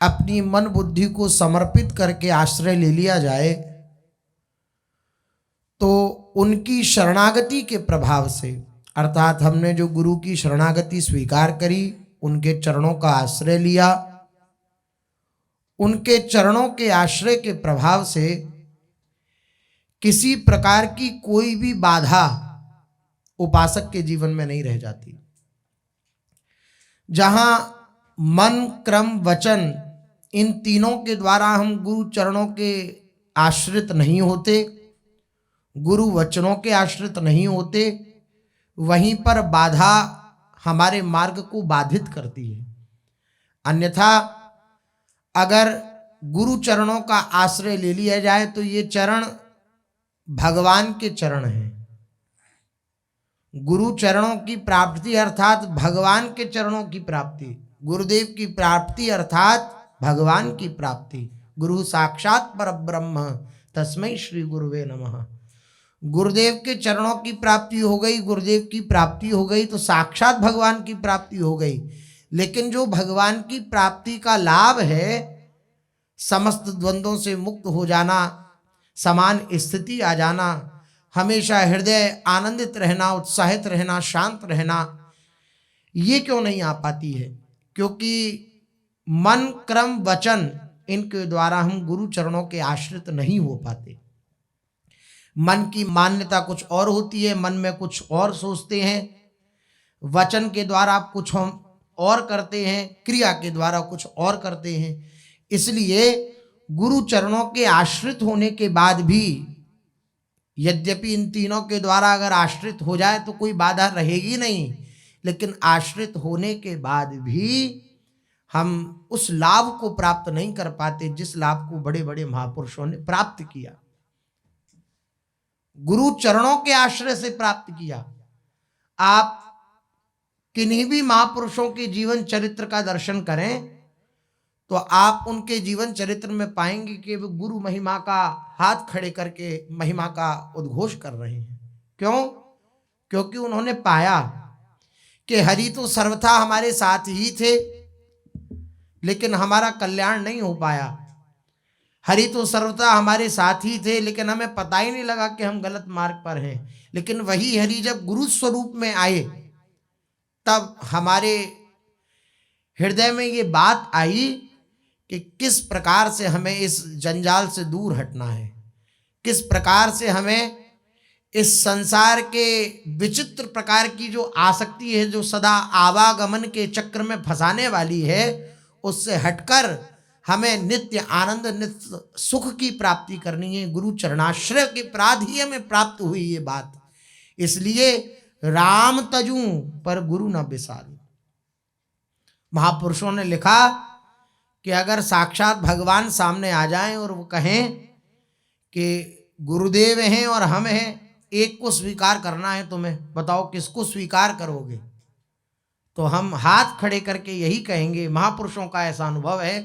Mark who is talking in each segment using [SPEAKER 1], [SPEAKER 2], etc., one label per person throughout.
[SPEAKER 1] अपनी मन बुद्धि को समर्पित करके आश्रय ले लिया जाए तो उनकी शरणागति के प्रभाव से, अर्थात हमने जो गुरु की शरणागति स्वीकार करी, उनके चरणों का आश्रय लिया, उनके चरणों के आश्रय के प्रभाव से किसी प्रकार की कोई भी बाधा उपासक के जीवन में नहीं रह जाती। जहां मन, क्रम, वचन, इन तीनों के द्वारा हम गुरु चरणों के आश्रित नहीं होते, गुरु वचनों के आश्रित नहीं होते, वहीं पर बाधा हमारे मार्ग को बाधित करती है। अन्यथा अगर गुरु चरणों का आश्रय ले लिया जाए तो ये चरण भगवान के चरण हैं। गुरु चरणों की प्राप्ति अर्थात भगवान के चरणों की प्राप्ति, गुरुदेव की प्राप्ति अर्थात भगवान की प्राप्ति। गुरु साक्षात परब्रह्म तस्मै श्री गुरुवे नमः। गुरुदेव के चरणों की प्राप्ति हो गई, गुरुदेव की प्राप्ति हो गई तो साक्षात भगवान की प्राप्ति हो गई। लेकिन जो भगवान की प्राप्ति का लाभ है, समस्त द्वंद्वों से मुक्त हो जाना, समान स्थिति आ जाना, हमेशा हृदय आनंदित रहना, उत्साहित रहना, शांत रहना, ये क्यों नहीं आ पाती है? क्योंकि मन, क्रम, वचन, इनके द्वारा हम गुरु चरणों के आश्रित नहीं हो पाते। मन की मान्यता कुछ और होती है, मन में कुछ और सोचते हैं, वचन के द्वारा कुछ हम और करते हैं, क्रिया के द्वारा कुछ और करते हैं। इसलिए गुरु चरणों के आश्रित होने के बाद भी, यद्यपि इन तीनों के द्वारा अगर आश्रित हो जाए तो कोई बाधा रहेगी नहीं, लेकिन आश्रित होने के बाद भी हम उस लाभ को प्राप्त नहीं कर पाते जिस लाभ को बड़े बड़े महापुरुषों ने प्राप्त किया, गुरु चरणों के आश्रय से प्राप्त किया। आप किन्हीं भी महापुरुषों के जीवन चरित्र का दर्शन करें तो आप उनके जीवन चरित्र में पाएंगे कि वे गुरु महिमा का हाथ खड़े करके महिमा का उद्घोष कर रहे हैं। क्यों? क्योंकि उन्होंने पाया कि हरि तो सर्वथा हमारे साथ ही थे, लेकिन हमारा कल्याण नहीं हो पाया। हरि तो सर्वथा हमारे साथ ही थे, लेकिन हमें पता ही नहीं लगा कि हम गलत मार्ग पर हैं। लेकिन वही हरि जब गुरु स्वरूप में आए, तब हमारे हृदय में ये बात आई कि किस प्रकार से हमें इस जंजाल से दूर हटना है, किस प्रकार से हमें इस संसार के विचित्र प्रकार की जो आसक्ति है, जो सदा आवागमन के चक्र में फंसाने वाली है, उससे हटकर हमें नित्य आनंद, नित्य सुख की प्राप्ति करनी है। गुरु चरणाश्रय के अपराध ही हमें प्राप्त हुई ये बात। इसलिए राम तजू पर गुरु न बिसारू। महापुरुषों ने लिखा कि अगर साक्षात भगवान सामने आ जाएं और वो कहें कि गुरुदेव हैं और हम हैं, एक को स्वीकार करना है तुम्हें, बताओ किसको स्वीकार करोगे? तो हम हाथ खड़े करके यही कहेंगे, महापुरुषों का ऐसा अनुभव है,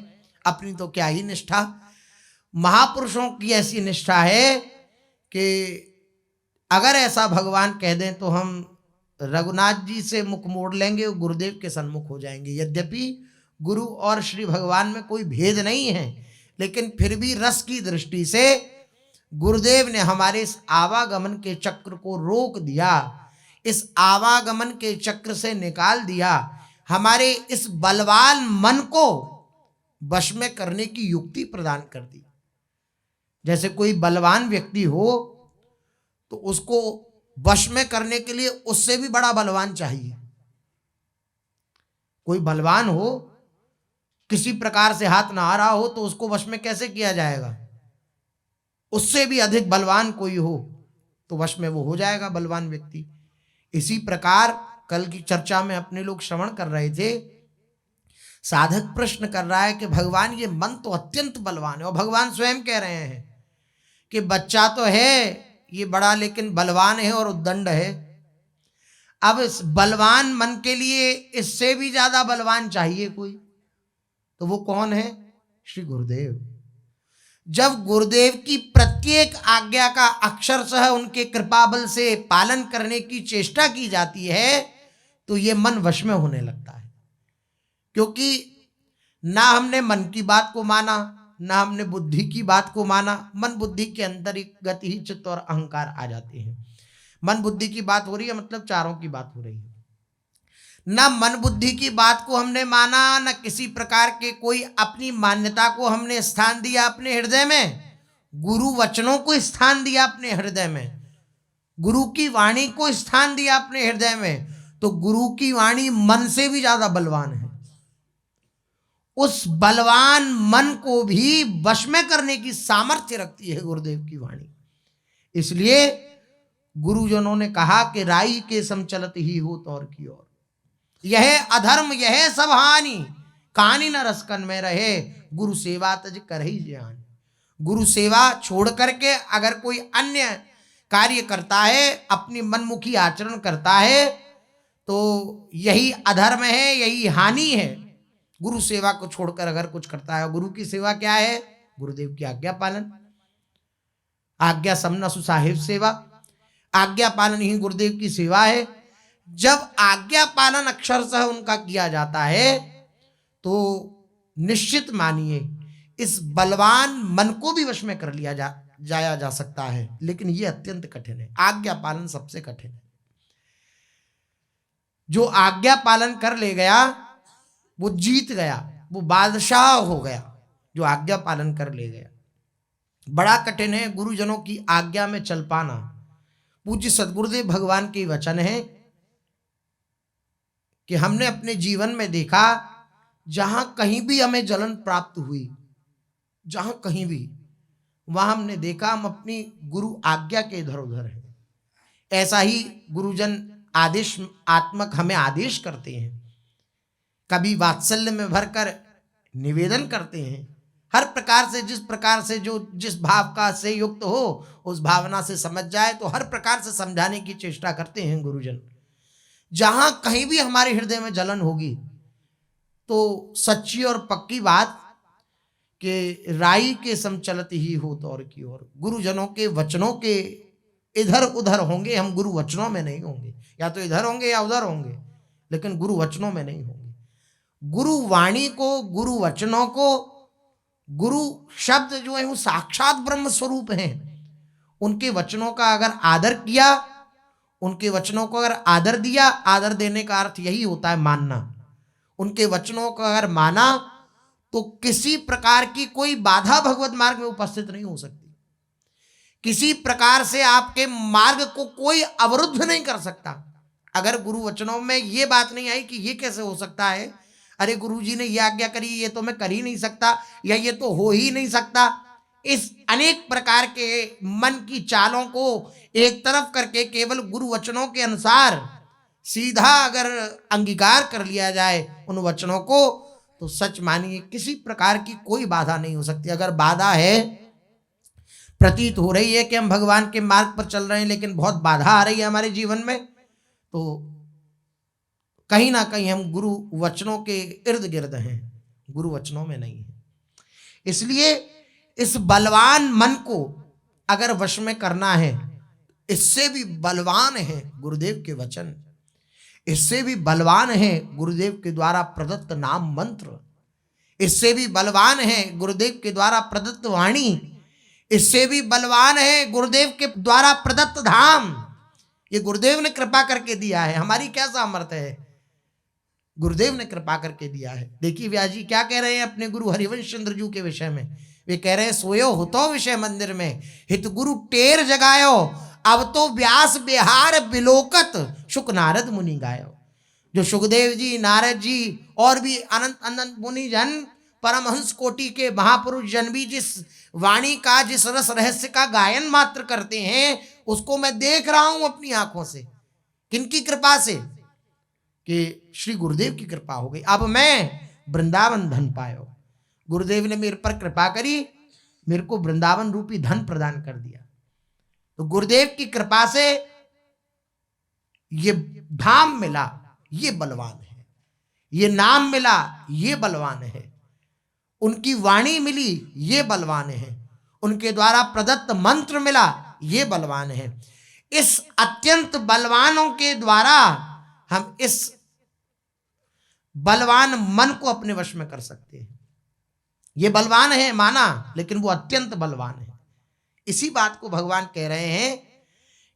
[SPEAKER 1] अपनी तो क्या ही निष्ठा। महापुरुषों की ऐसी निष्ठा है कि अगर ऐसा भगवान कह दें तो हम रघुनाथ जी से मुख मोड़ लेंगे, गुरुदेव के सन्मुख हो जाएंगे। यद्यपि गुरु और श्री भगवान में कोई भेद नहीं है, लेकिन फिर भी रस की दृष्टि से गुरुदेव ने हमारे इस आवागमन के चक्र को रोक दिया, इस आवागमन के चक्र से निकाल दिया, हमारे इस बलवान मन को वश में करने की युक्ति प्रदान कर दी। जैसे कोई बलवान व्यक्ति हो तो उसको वश में करने के लिए उससे भी बड़ा बलवान चाहिए। कोई बलवान हो, किसी प्रकार से हाथ ना आ रहा हो तो उसको वश में कैसे किया जाएगा? उससे भी अधिक बलवान कोई हो तो वश में वो हो जाएगा बलवान व्यक्ति। इसी प्रकार कल की चर्चा में अपने लोग श्रवण कर रहे थे, साधक प्रश्न कर रहा है कि भगवान ये मन तो अत्यंत बलवान है, और भगवान स्वयं कह रहे हैं कि बच्चा तो है ये बड़ा, लेकिन बलवान है और उद्दंड है। अब इस बलवान मन के लिए इससे भी ज्यादा बलवान चाहिए कोई, तो वो कौन है? श्री गुरुदेव। जब गुरुदेव की प्रत्येक आज्ञा का अक्षरशः उनके कृपा बल से पालन करने की चेष्टा की जाती है तो ये मन वश में होने लगता है। क्योंकि ना हमने मन की बात को माना, ना हमने बुद्धि की बात को माना। मन बुद्धि के अंदर ही गति, चित्त और अहंकार आ जाते हैं। मन बुद्धि की बात हो रही है मतलब चारों की बात हो रही है। न मन बुद्धि की बात को हमने माना, न किसी प्रकार के कोई अपनी मान्यता को हमने स्थान दिया अपने हृदय में। गुरु वचनों को स्थान दिया अपने हृदय में, गुरु की वाणी को स्थान दिया अपने हृदय में। तो गुरु की वाणी मन से भी ज्यादा बलवान है। उस बलवान मन को भी वश में करने की सामर्थ्य रखती है गुरुदेव की वाणी। इसलिए गुरुजनों ने कहा कि राई के सम चलत ही हो तौर की ओर, यह अधर्म यह सब हानि, कानी न रसकन में रहे, गुरु सेवा तज कर ही ज्ञान। गुरु सेवा छोड़ करके अगर कोई अन्य कार्य करता है, अपनी मनमुखी आचरण करता है, तो यही अधर्म है, यही हानि है। गुरु सेवा को छोड़कर अगर कुछ करता है, गुरु की सेवा क्या है? गुरुदेव की आज्ञा पालन। आज्ञा समना सुसाहिब सेवा, आज्ञा पालन ही गुरुदेव की सेवा है। जब आज्ञा पालन अक्षरशः उनका किया जाता है तो निश्चित मानिए इस बलवान मन को भी वश में कर लिया जाया जा सकता है। लेकिन यह अत्यंत कठिन है, आज्ञा पालन सबसे कठिन है। जो आज्ञा पालन कर ले गया वो जीत गया, वो बादशाह हो गया। जो आज्ञा पालन कर ले गया, बड़ा कठिन है गुरुजनों की आज्ञा में चल पाना। पूज्य सदगुरुदेव भगवान के वचन है कि हमने अपने जीवन में देखा, जहां कहीं भी हमें जलन प्राप्त हुई, जहां कहीं भी, वहां हमने देखा हम अपनी गुरु आज्ञा के इधर उधर हैं। ऐसा ही गुरुजन आदेश आत्मक हमें आदेश करते हैं, कभी वात्सल्य में भरकर निवेदन करते हैं। हर प्रकार से, जिस प्रकार से जो जिस भाव का से युक्त हो उस भावना से समझ जाए, तो हर प्रकार से समझाने की चेष्टा करते हैं गुरुजन। जहां कहीं भी हमारे हृदय में जलन होगी तो सच्ची और पक्की बात कि राई के सम चलत ही हो तौर की ओर, गुरुजनों के वचनों के इधर उधर होंगे, हम गुरु वचनों में नहीं होंगे। या तो इधर होंगे या उधर होंगे, लेकिन गुरु वचनों में नहीं होंगे। गुरु वाणी को, गुरु वचनों को, गुरु शब्द जो है वो साक्षात ब्रह्म स्वरूप हैं, उनके वचनों का अगर आदर किया, उनके वचनों को अगर आदर दिया, आदर देने का अर्थ यही होता है मानना। उनके वचनों को अगर माना तो किसी प्रकार की कोई बाधा भगवत मार्ग में उपस्थित नहीं हो सकती। किसी प्रकार से आपके मार्ग को कोई अवरुद्ध नहीं कर सकता। अगर गुरु वचनों में ये बात नहीं आई कि ये कैसे हो सकता है, अरे गुरुजी ने ये आज्ञा करी, ये तो मैं कर ही नहीं सकता, या ये तो हो ही नहीं सकता, इस अनेक प्रकार के मन की चालों को एक तरफ करके केवल गुरु वचनों के अनुसार सीधा अगर अंगीकार कर लिया जाए उन वचनों को, तो सच मानिए किसी प्रकार की कोई बाधा नहीं हो सकती। अगर बाधा है, प्रतीत हो रही है कि हम भगवान के मार्ग पर चल रहे हैं लेकिन बहुत बाधा आ रही है हमारे जीवन में, तो कहीं ना कहीं हम गुरु वचनों के इर्द गिर्द हैं, गुरु वचनों में नहीं है। इसलिए इस बलवान मन को अगर वश में करना है, इससे भी बलवान है गुरुदेव के वचन, इससे भी बलवान है गुरुदेव के द्वारा प्रदत्त नाम मंत्र, इससे भी बलवान है गुरुदेव के द्वारा प्रदत्त वाणी, इससे भी बलवान है गुरुदेव के द्वारा प्रदत्त धाम। ये गुरुदेव ने कृपा करके दिया है, हमारी क्या सामर्थ्य है, गुरुदेव ने कृपा करके दिया है। देखिए व्यास जी क्या कह रहे हैं अपने गुरु हरिवंश चंद्र जी के विषय में। वे कह रहे हैं, सोयो होतो विषय मंदिर में, हित गुरु टेर जगायो, अब तो व्यास बिहार बिलोकत, शुक नारद मुनि गायो। जो सुखदेव जी, नारद जी और भी अनंत अनंत मुनि जन, परमहंस कोटि के महापुरुष जन भी जिस वाणी का, जिस रस रहस्य का गायन मात्र करते हैं, उसको मैं देख रहा हूं अपनी आंखों से। किनकी कृपा से? कि श्री गुरुदेव की कृपा हो गई। अब मैं वृंदावन धन पायो, गुरुदेव ने मेरे पर कृपा करी, मेरे को वृंदावन रूपी धन प्रदान कर दिया। तो गुरुदेव की कृपा से ये धाम मिला, ये बलवान है, ये नाम मिला, ये बलवान है, उनकी वाणी मिली, ये बलवान है, उनके द्वारा प्रदत्त मंत्र मिला, ये बलवान है। इस अत्यंत बलवानों के द्वारा हम इस बलवान मन को अपने वश में कर सकते हैं। ये बलवान है माना, लेकिन वो अत्यंत बलवान है। इसी बात को भगवान कह रहे हैं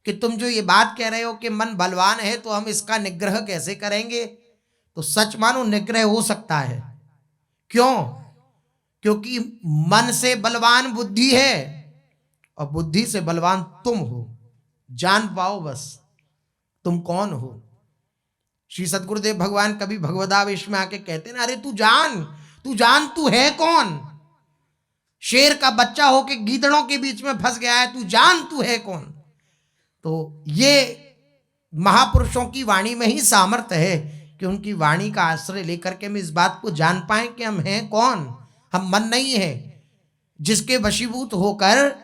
[SPEAKER 1] कि तुम जो ये बात कह रहे हो कि मन बलवान है तो हम इसका निग्रह कैसे करेंगे, तो सच मानो निग्रह हो सकता है। क्यों? क्योंकि मन से बलवान बुद्धि है और बुद्धि से बलवान तुम हो। जान पाओ बस तुम कौन हो। श्री सद्गुरुदेव भगवान कभी भगवदावेश में आके कहते ना, अरे तू जान तू है कौन। शेर का बच्चा होके गीदड़ों के बीच में फंस गया है, तू जान तू है कौन। तो ये महापुरुषों की वाणी में ही सामर्थ्य है कि उनकी वाणी का आश्रय लेकर के हम इस बात को जान पाए कि हम हैं कौन। हम मन नहीं है जिसके वशीभूत होकर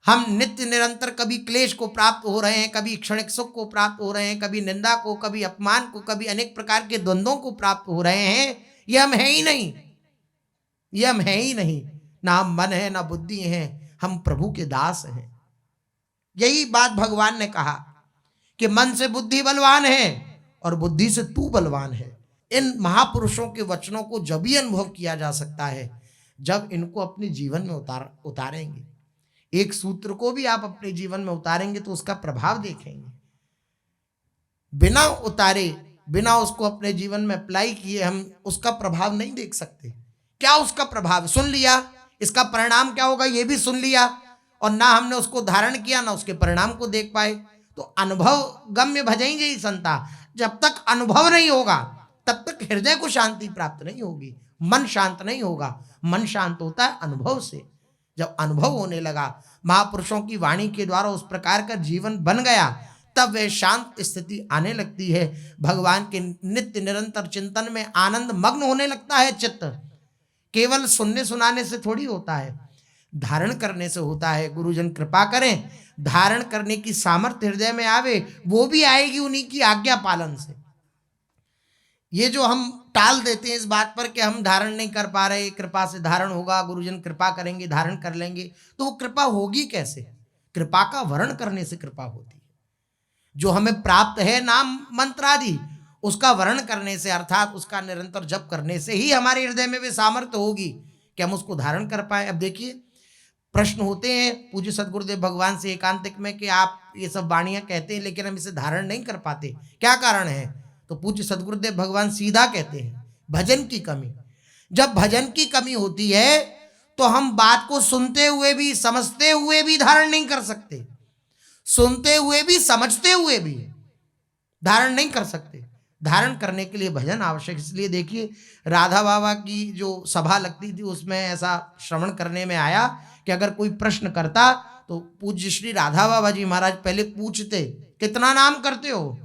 [SPEAKER 1] हम नित्य निरंतर कभी क्लेश को प्राप्त हो रहे हैं, कभी क्षणिक सुख को प्राप्त हो रहे हैं, कभी निंदा को, कभी अपमान को, कभी अनेक प्रकार के द्वंद्वों को प्राप्त हो रहे हैं। ये हम है ही नहीं, ये हम है ही नहीं। ना हम मन है ना बुद्धि है, हम प्रभु के दास हैं। यही बात भगवान ने कहा कि मन से बुद्धि बलवान है और बुद्धि से तू बलवान है। इन महापुरुषों के वचनों को जब ही अनुभव किया जा सकता है जब इनको अपने जीवन में उतारेंगे। एक सूत्र को भी आप अपने जीवन में उतारेंगे तो उसका प्रभाव देखेंगे। बिना उतारे, बिना उसको अपने जीवन में अप्लाई किए हम उसका प्रभाव नहीं देख सकते। क्या उसका प्रभाव सुन लिया, इसका परिणाम क्या होगा ये भी सुन लिया, और ना हमने उसको धारण किया ना उसके परिणाम को देख पाए। तो अनुभव गम्य भजेंगे ही संता। जब तक अनुभव नहीं होगा तब तक हृदय को शांति प्राप्त नहीं होगी, मन शांत नहीं होगा। मन शांत होता है अनुभव से। जब अनुभव होने लगा, महापुरुषों की वाणी के द्वारा उस प्रकार का जीवन बन गया, तब वह शांत स्थिति आने लगती है। भगवान के नित्य निरंतर चिंतन में आनंद मग्न होने लगता है चित्त। केवल सुनने सुनाने से थोड़ी होता है, धारण करने से होता है। गुरुजन कृपा करें, धारण करने की सामर्थ्य हृदय में आवे, वो भी आएगी उन्हीं की आज्ञा पालन से। ये जो हम टाल देते हैं इस बात पर कि हम धारण नहीं कर पा रहे, कृपा से धारण होगा, गुरुजन कृपा करेंगे धारण कर लेंगे, तो वो कृपा होगी कैसे? कृपा का वर्ण करने से कृपा होती है। जो हमें प्राप्त है नाम मंत्र आदि, उसका वर्ण करने से अर्थात उसका निरंतर जप करने से ही हमारे हृदय में भी सामर्थ्य होगी कि हम उसको धारण कर पाए। अब देखिए, प्रश्न होते हैं पूज्य सद्गुरुदेव भगवान से एकांतिक में कि आप ये सब वाणियां कहते हैं लेकिन हम इसे धारण नहीं कर पाते, क्या कारण है? तो पूज्य सद्गुरुदेव भगवान सीधा कहते हैं, भजन की कमी। जब भजन की कमी होती है तो हम बात को सुनते हुए भी, समझते हुए भी धारण नहीं कर सकते, सुनते हुए भी समझते हुए भी धारण नहीं कर सकते। धारण करने के लिए भजन आवश्यक। इसलिए देखिए, राधा बाबा की जो सभा लगती थी उसमें ऐसा श्रवण करने में आया कि अगर कोई प्रश्न करता तो पूज्य श्री राधा बाबा जी महाराज पहले पूछते, कितना नाम करते हो?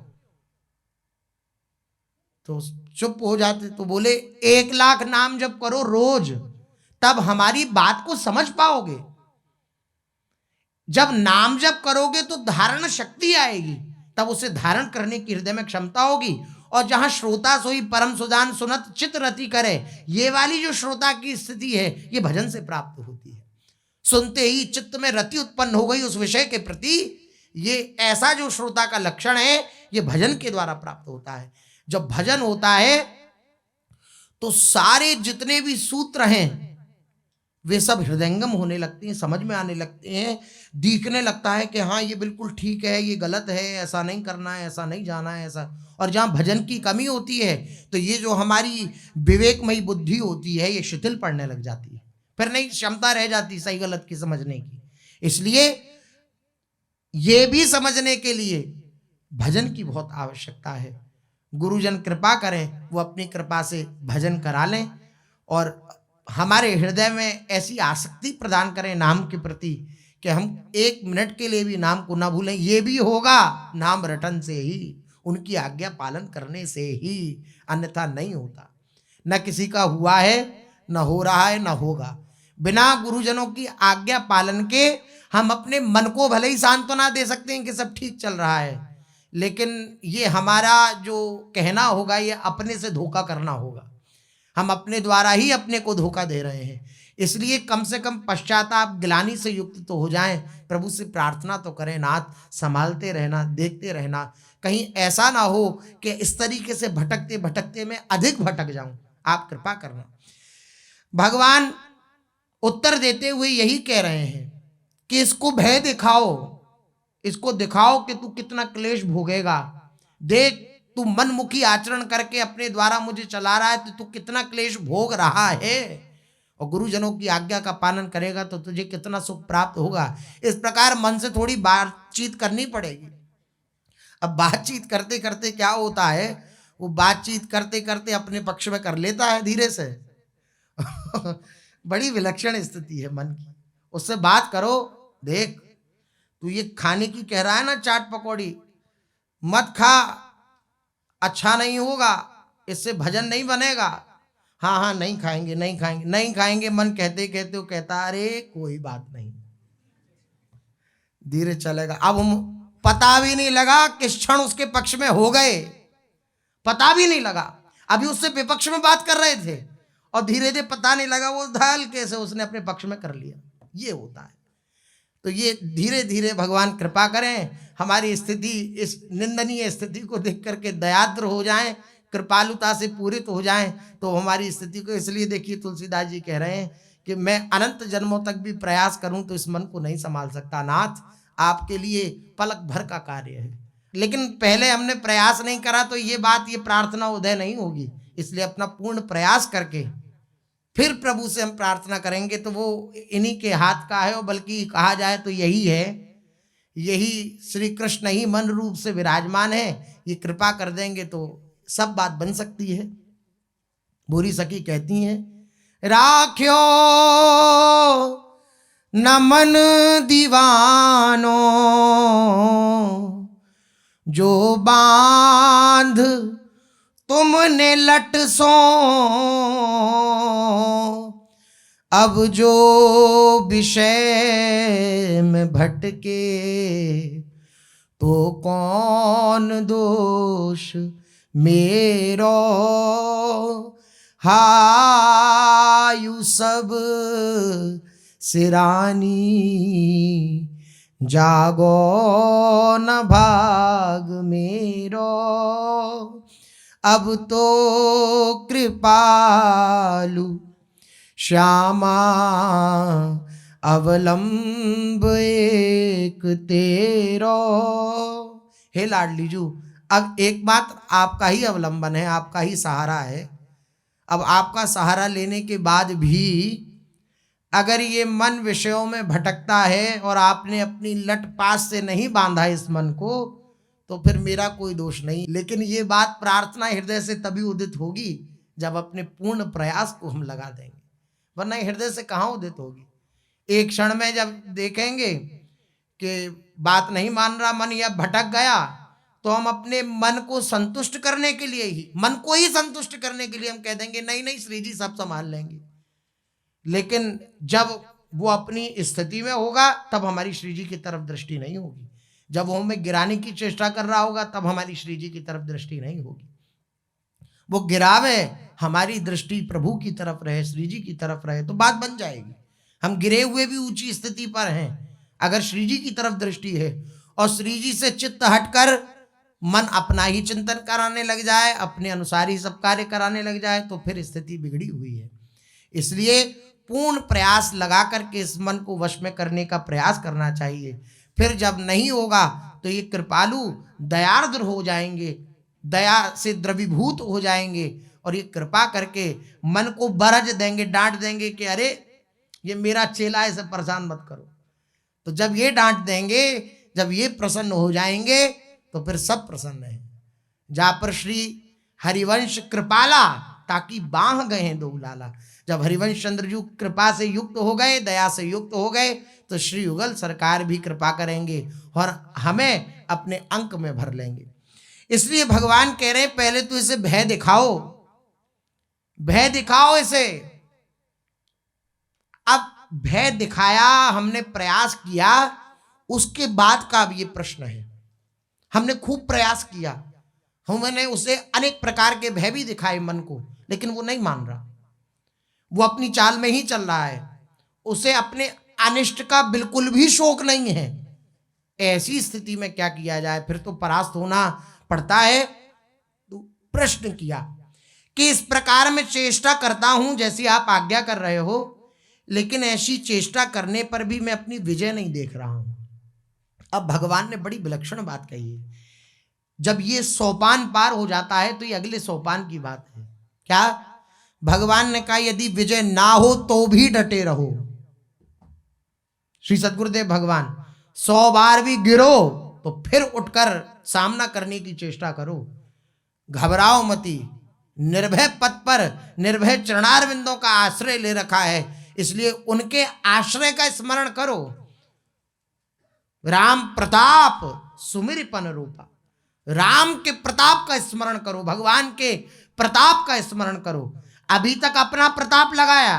[SPEAKER 1] तो चुप हो जाते, तो बोले 1,00,000 नाम जब करो रोज, तब हमारी बात को समझ पाओगे। जब नाम जप करोगे तो धारण शक्ति आएगी, तब उसे धारण करने की हृदय में क्षमता होगी। और जहां श्रोता सोई परम सुजान सुनत चित रति करे, ये वाली जो श्रोता की स्थिति है ये भजन से प्राप्त होती है। सुनते ही चित्त में रति उत्पन्न हो गई उस विषय के प्रति, ये ऐसा जो श्रोता का लक्षण है ये भजन के द्वारा प्राप्त होता है। जब भजन होता है तो सारे जितने भी सूत्र हैं वे सब हृदयंगम होने लगते हैं, समझ में आने लगते हैं, दिखने लगता है कि हाँ ये बिल्कुल ठीक है, ये गलत है, ऐसा नहीं करना है, ऐसा नहीं जाना है, ऐसा। और जहाँ भजन की कमी होती है तो ये जो हमारी विवेकमयी बुद्धि होती है ये शिथिल पड़ने लग जाती है, फिर नहीं क्षमता रह जाती सही गलत की समझने की। इसलिए ये भी समझने के लिए भजन की बहुत आवश्यकता है। गुरुजन कृपा करें, वो अपनी कृपा से भजन करा लें और हमारे हृदय में ऐसी आसक्ति प्रदान करें नाम के प्रति कि हम 1 मिनट के लिए भी नाम को ना भूलें। ये भी होगा नाम रटन से ही, उनकी आज्ञा पालन करने से ही, अन्यथा नहीं होता। न किसी का हुआ है, न हो रहा है, न होगा। बिना गुरुजनों की आज्ञा पालन के हम अपने मन को भले ही सांत्वना दे सकते हैं कि सब ठीक चल रहा है, लेकिन ये हमारा जो कहना होगा ये अपने से धोखा करना होगा। हम अपने द्वारा ही अपने को धोखा दे रहे हैं। इसलिए कम से कम पश्चाताप ग्लानि से युक्त तो हो जाएं, प्रभु से प्रार्थना तो करें, नाथ संभालते रहना, देखते रहना, कहीं ऐसा ना हो कि इस तरीके से भटकते भटकते मैं अधिक भटक जाऊं, आप कृपा करना। भगवान उत्तर देते हुए यही कह रहे हैं कि इसको भय दिखाओ, इसको दिखाओ कि तू कितना क्लेश भोगेगा। देख, तू मनमुखी आचरण करके अपने द्वारा मुझे चला रहा है, तो तू कितना क्लेश भोग रहा है, और गुरुजनों की आज्ञा का पालन करेगा तो तुझे कितना सुख प्राप्त होगा। इस प्रकार मन से थोड़ी बातचीत करनी पड़ेगी। अब बातचीत करते करते क्या होता है, वो बातचीत करते करते अपने पक्ष में कर लेता है धीरे से। बड़ी विलक्षण स्थिति है मन की। उससे बात करो, देख तू ये खाने की कह रहा है ना चाट पकौड़ी, मत खा, अच्छा नहीं होगा, इससे भजन नहीं बनेगा। हाँ हाँ, नहीं खाएंगे नहीं खाएंगे नहीं खाएंगे, मन कहते कहते वो कहता अरे कोई बात नहीं, धीरे चलेगा। अब हम पता भी नहीं लगा किस क्षण उसके पक्ष में हो गए, पता भी नहीं लगा। अभी उससे विपक्ष में बात कर रहे थे और धीरे धीरे पता नहीं लगा वो धल कैसे उसने अपने पक्ष में कर लिया। ये होता है। तो ये धीरे धीरे भगवान कृपा करें, हमारी स्थिति, इस निंदनीय स्थिति को देख करके दयाद्र हो जाएं, कृपालुता से पूरित हो जाएं, तो हमारी स्थिति को। इसलिए देखिए तुलसीदास जी कह रहे हैं कि मैं अनंत जन्मों तक भी प्रयास करूं तो इस मन को नहीं संभाल सकता। नाथ, आपके लिए पलक भर का कार्य है, लेकिन पहले हमने प्रयास नहीं करा तो ये बात, ये प्रार्थना उदय नहीं होगी। इसलिए अपना पूर्ण प्रयास करके फिर प्रभु से हम प्रार्थना करेंगे तो वो इन्हीं के हाथ का है। और बल्कि कहा जाए तो यही है, यही श्री कृष्ण ही मन रूप से विराजमान है। ये कृपा कर देंगे तो सब बात बन सकती है। बुरी सखी कहती हैं, राख्यो न मन दीवानो, जो बांध तुमने लट सो, अब जो विषय में भटके, तो कौन दोष मेरो, हायु सब सिरानी, जागो न भाग मेरो, अब तो कृपालु श्यामा, अवलंब एक तेरो। हे लाडलीजू, अब एकमात्र आपका ही अवलंबन है, आपका ही सहारा है। अब आपका सहारा लेने के बाद भी अगर ये मन विषयों में भटकता है और आपने अपनी लट पास से नहीं बांधा इस मन को, तो फिर मेरा कोई दोष नहीं। लेकिन ये बात प्रार्थना हृदय से तभी उदित होगी जब अपने पूर्ण प्रयास को हम लगा देंगे, वरना हृदय से कहाँ उदित होगी। एक क्षण में जब देखेंगे कि बात नहीं मान रहा मन या भटक गया, तो हम अपने मन को संतुष्ट करने के लिए ही, मन को ही संतुष्ट करने के लिए हम कह देंगे नहीं नहीं श्री जी सब संभाल लेंगे। लेकिन जब वो अपनी स्थिति में होगा तब हमारी श्री जी की तरफ दृष्टि नहीं होगी। जब वो हमें गिराने की चेष्टा कर रहा होगा तब हमारी श्री जी की तरफ दृष्टि नहीं होगी। वो गिरावे, हमारी दृष्टि प्रभु की तरफ रहे, श्री जी की तरफ रहे, तो बात बन जाएगी। हम गिरे हुए भी ऊंची स्थिति पर हैं, अगर श्री जी की तरफ दृष्टि है और श्री जी से चित्त हटकर मन अपना ही चिंतन कराने लग जाए, अपने अनुसार ही सब कार्य कराने लग जाए, तो फिर स्थिति बिगड़ी हुई है। इसलिए पूर्ण प्रयास लगा करके इस मन को वश में करने का प्रयास करना चाहिए। फिर जब नहीं होगा तो ये कृपालु दयार्द्र हो जाएंगे, दया से द्रवीभूत हो जाएंगे और ये कृपा करके मन को बरज देंगे, डांट देंगे कि अरे ये मेरा चेला है, इसे परेशान मत करो। तो जब ये डांट देंगे, जब ये प्रसन्न हो जाएंगे, तो फिर सब प्रसन्न है। जा पर श्री हरिवंश कृपाला, ताकि बांह गए हैं दो लाला। जब हरिवंश चंद्र जी कृपा से युक्त हो गए, दया से युक्त हो गए, तो श्री युगल सरकार भी कृपा करेंगे और हमें अपने अंक में भर लेंगे। इसलिए भगवान कह रहे हैं पहले तो इसे भय दिखाओ, भय दिखाओ इसे। अब भय दिखाया, हमने प्रयास किया, उसके बाद का अब ये प्रश्न है। हमने खूब प्रयास किया, हमने उसे अनेक प्रकार के भय भी दिखाए मन को, लेकिन वो नहीं मान रहा, वो अपनी चाल में ही चल रहा है, उसे अपने अनिष्ट का बिल्कुल भी शोक नहीं है। ऐसी स्थिति में क्या किया जाए, फिर तो परास्त होना पड़ता है। तो प्रश्न किया कि इस प्रकार मैं चेष्टा करता हूं जैसी आप आज्ञा कर रहे हो, लेकिन ऐसी चेष्टा करने पर भी मैं अपनी विजय नहीं देख रहा हूं। अब भगवान ने बड़ी विलक्षण बात कही है। जब ये सोपान पार हो जाता है तो ये अगले सोपान की बात है। क्या? भगवान ने कहा यदि विजय ना हो तो भी डटे रहो। श्री सद्गुरुदेव भगवान 100 बार भी गिरो तो फिर उठकर सामना करने की चेष्टा करो, घबराओ मती। निर्भय पद पर निर्भय चरणारविंदों का आश्रय ले रखा है, इसलिए उनके आश्रय का स्मरण करो। राम प्रताप सुमिरपन रूपा, राम के प्रताप का स्मरण करो, भगवान के प्रताप का स्मरण करो। अभी तक अपना प्रताप लगाया,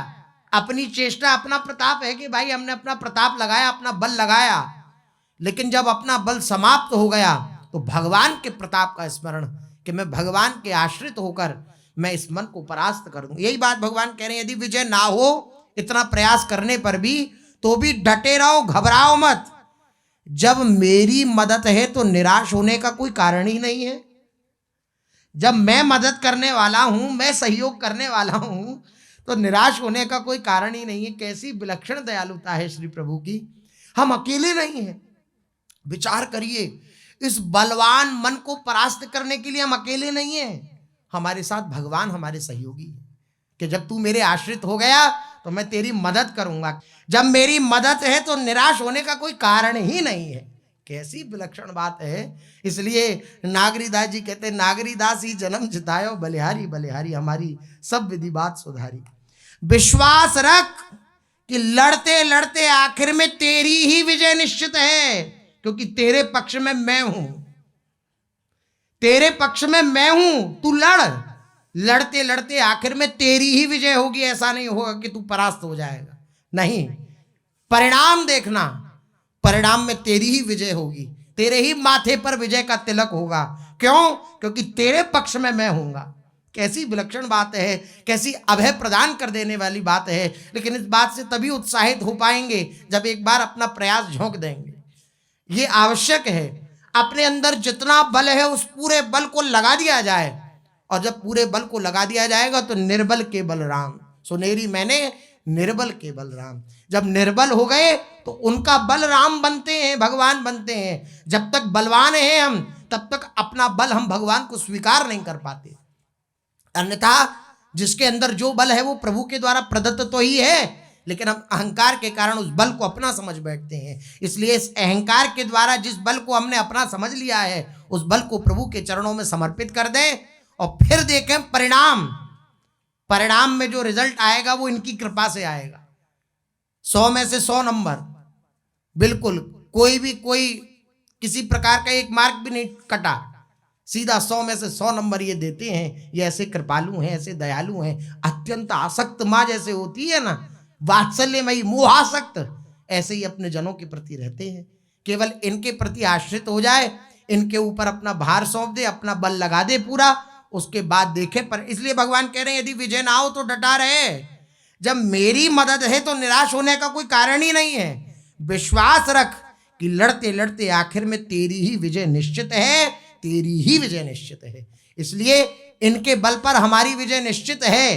[SPEAKER 1] अपनी चेष्टा, अपना प्रताप है कि भाई हमने अपना प्रताप लगाया, अपना बल लगाया, लेकिन जब अपना बल समाप्त हो गया तो भगवान के प्रताप का स्मरण कि मैं भगवान के आश्रित होकर मैं इस मन को परास्त कर दूं। यही बात भगवान कह रहे हैं, यदि विजय ना हो इतना प्रयास करने पर भी तो भी डटे रहो, घबराओ मत। जब मेरी मदद है तो निराश होने का कोई कारण ही नहीं है। जब मैं मदद करने वाला हूं, मैं सहयोग करने वाला हूं, तो निराश होने का कोई कारण ही नहीं है। कैसी विलक्षण दयालुता है श्री प्रभु की। हम अकेले नहीं हैं। विचार करिए, इस बलवान मन को परास्त करने के लिए हम अकेले नहीं हैं। हमारे साथ भगवान हमारे सहयोगी है कि जब तू मेरे आश्रित हो गया तो मैं तेरी मदद करूंगा। जब मेरी मदद है तो निराश होने का कोई कारण ही नहीं है। कैसी विलक्षण बात है। इसलिए नागरीदास जी कहते हैं, नागरीदास ही जन्म जितायो बलिहारी बलिहारी, हमारी सब विधि बात सुधारी। विश्वास रख कि लड़ते लड़ते आखिर में तेरी ही विजय निश्चित है, क्योंकि तेरे पक्ष में मैं हूं, तेरे पक्ष में मैं हूं। तू लड़, लड़ते लड़ते आखिर में तेरी ही विजय होगी। ऐसा नहीं होगा कि तू परास्त हो जाएगा, नहीं। परिणाम देखना, परिणाम में तेरी ही विजय होगी, तेरे ही माथे पर विजय का तिलक होगा। क्यों? क्योंकि तेरे पक्ष में मैं हूंगा। कैसी विलक्षण बात है, कैसी अभय प्रदान कर देने वाली बात है। लेकिन इस बात से तभी उत्साहित हो पाएंगे जब एक बार अपना प्रयास झोंक देंगे। ये आवश्यक है। अपने अंदर जितना बल है उस पूरे बल को लगा दिया जाए, और जब पूरे बल को लगा दिया जाएगा तो निर्बल के बलराम, सुनेरी मैंने निर्बल के बलराम। जब निर्बल हो गए तो उनका बलराम बनते हैं, भगवान बनते हैं। जब तक बलवान हैं हम, तब तक अपना बल हम भगवान को स्वीकार नहीं कर पाते। अन्यथा जिसके अंदर जो बल है वो प्रभु के द्वारा प्रदत्त तो ही है, लेकिन हम अहंकार के कारण उस बल को अपना समझ बैठते हैं। इसलिए इस अहंकार के द्वारा जिस बल को हमने अपना समझ लिया है, उस बल को प्रभु के चरणों में समर्पित कर दें और फिर देखें परिणाम। परिणाम में जो रिजल्ट आएगा वो इनकी कृपा से आएगा। 100 में से 100 नंबर, बिल्कुल कोई किसी प्रकार का एक मार्क भी नहीं कटा, सीधा 100 में से 100 नंबर ये देते हैं। ये ऐसे कृपालु हैं, ऐसे दयालु हैं। अत्यंत आसक्त माँ जैसे होती है ना, वात्सल्यमयी मोहासक्त, ऐसे ही अपने जनों के प्रति रहते हैं। केवल इनके प्रति आश्रित हो जाए, इनके ऊपर अपना भार सौंप दे, अपना बल लगा दे पूरा, उसके बाद देखे। पर इसलिए भगवान कह रहे हैं यदि विजय ना हो तो डटा रहे। जब मेरी मदद है तो निराश होने का कोई कारण ही नहीं है। विश्वास रख कि लड़ते लड़ते आखिर में तेरी ही विजय निश्चित है, तेरी ही विजय निश्चित है। इसलिए इनके बल पर हमारी विजय निश्चित है।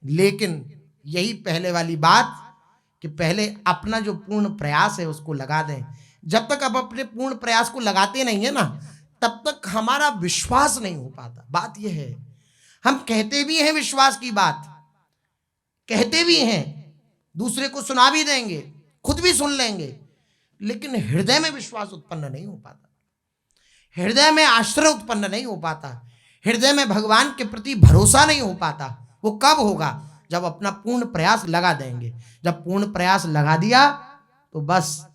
[SPEAKER 1] लेकिन यही पहले वाली बात कि पहले अपना जो पूर्ण प्रयास है उसको लगा दें। जब तक अब अपने पूर्ण प्रयास को लगाते नहीं है ना, तब तक हमारा विश्वास नहीं हो पाता। बात यह है, हम कहते भी हैं विश्वास की बात, कहते भी हैं, दूसरे को सुना भी देंगे, खुद भी सुन लेंगे, लेकिन हृदय में विश्वास उत्पन्न नहीं हो पाता, हृदय में आश्रय उत्पन्न नहीं हो पाता, हृदय में भगवान के प्रति भरोसा नहीं हो पाता। वो कब होगा? जब अपना पूर्ण प्रयास लगा देंगे। जब पूर्ण प्रयास लगा दिया तो बस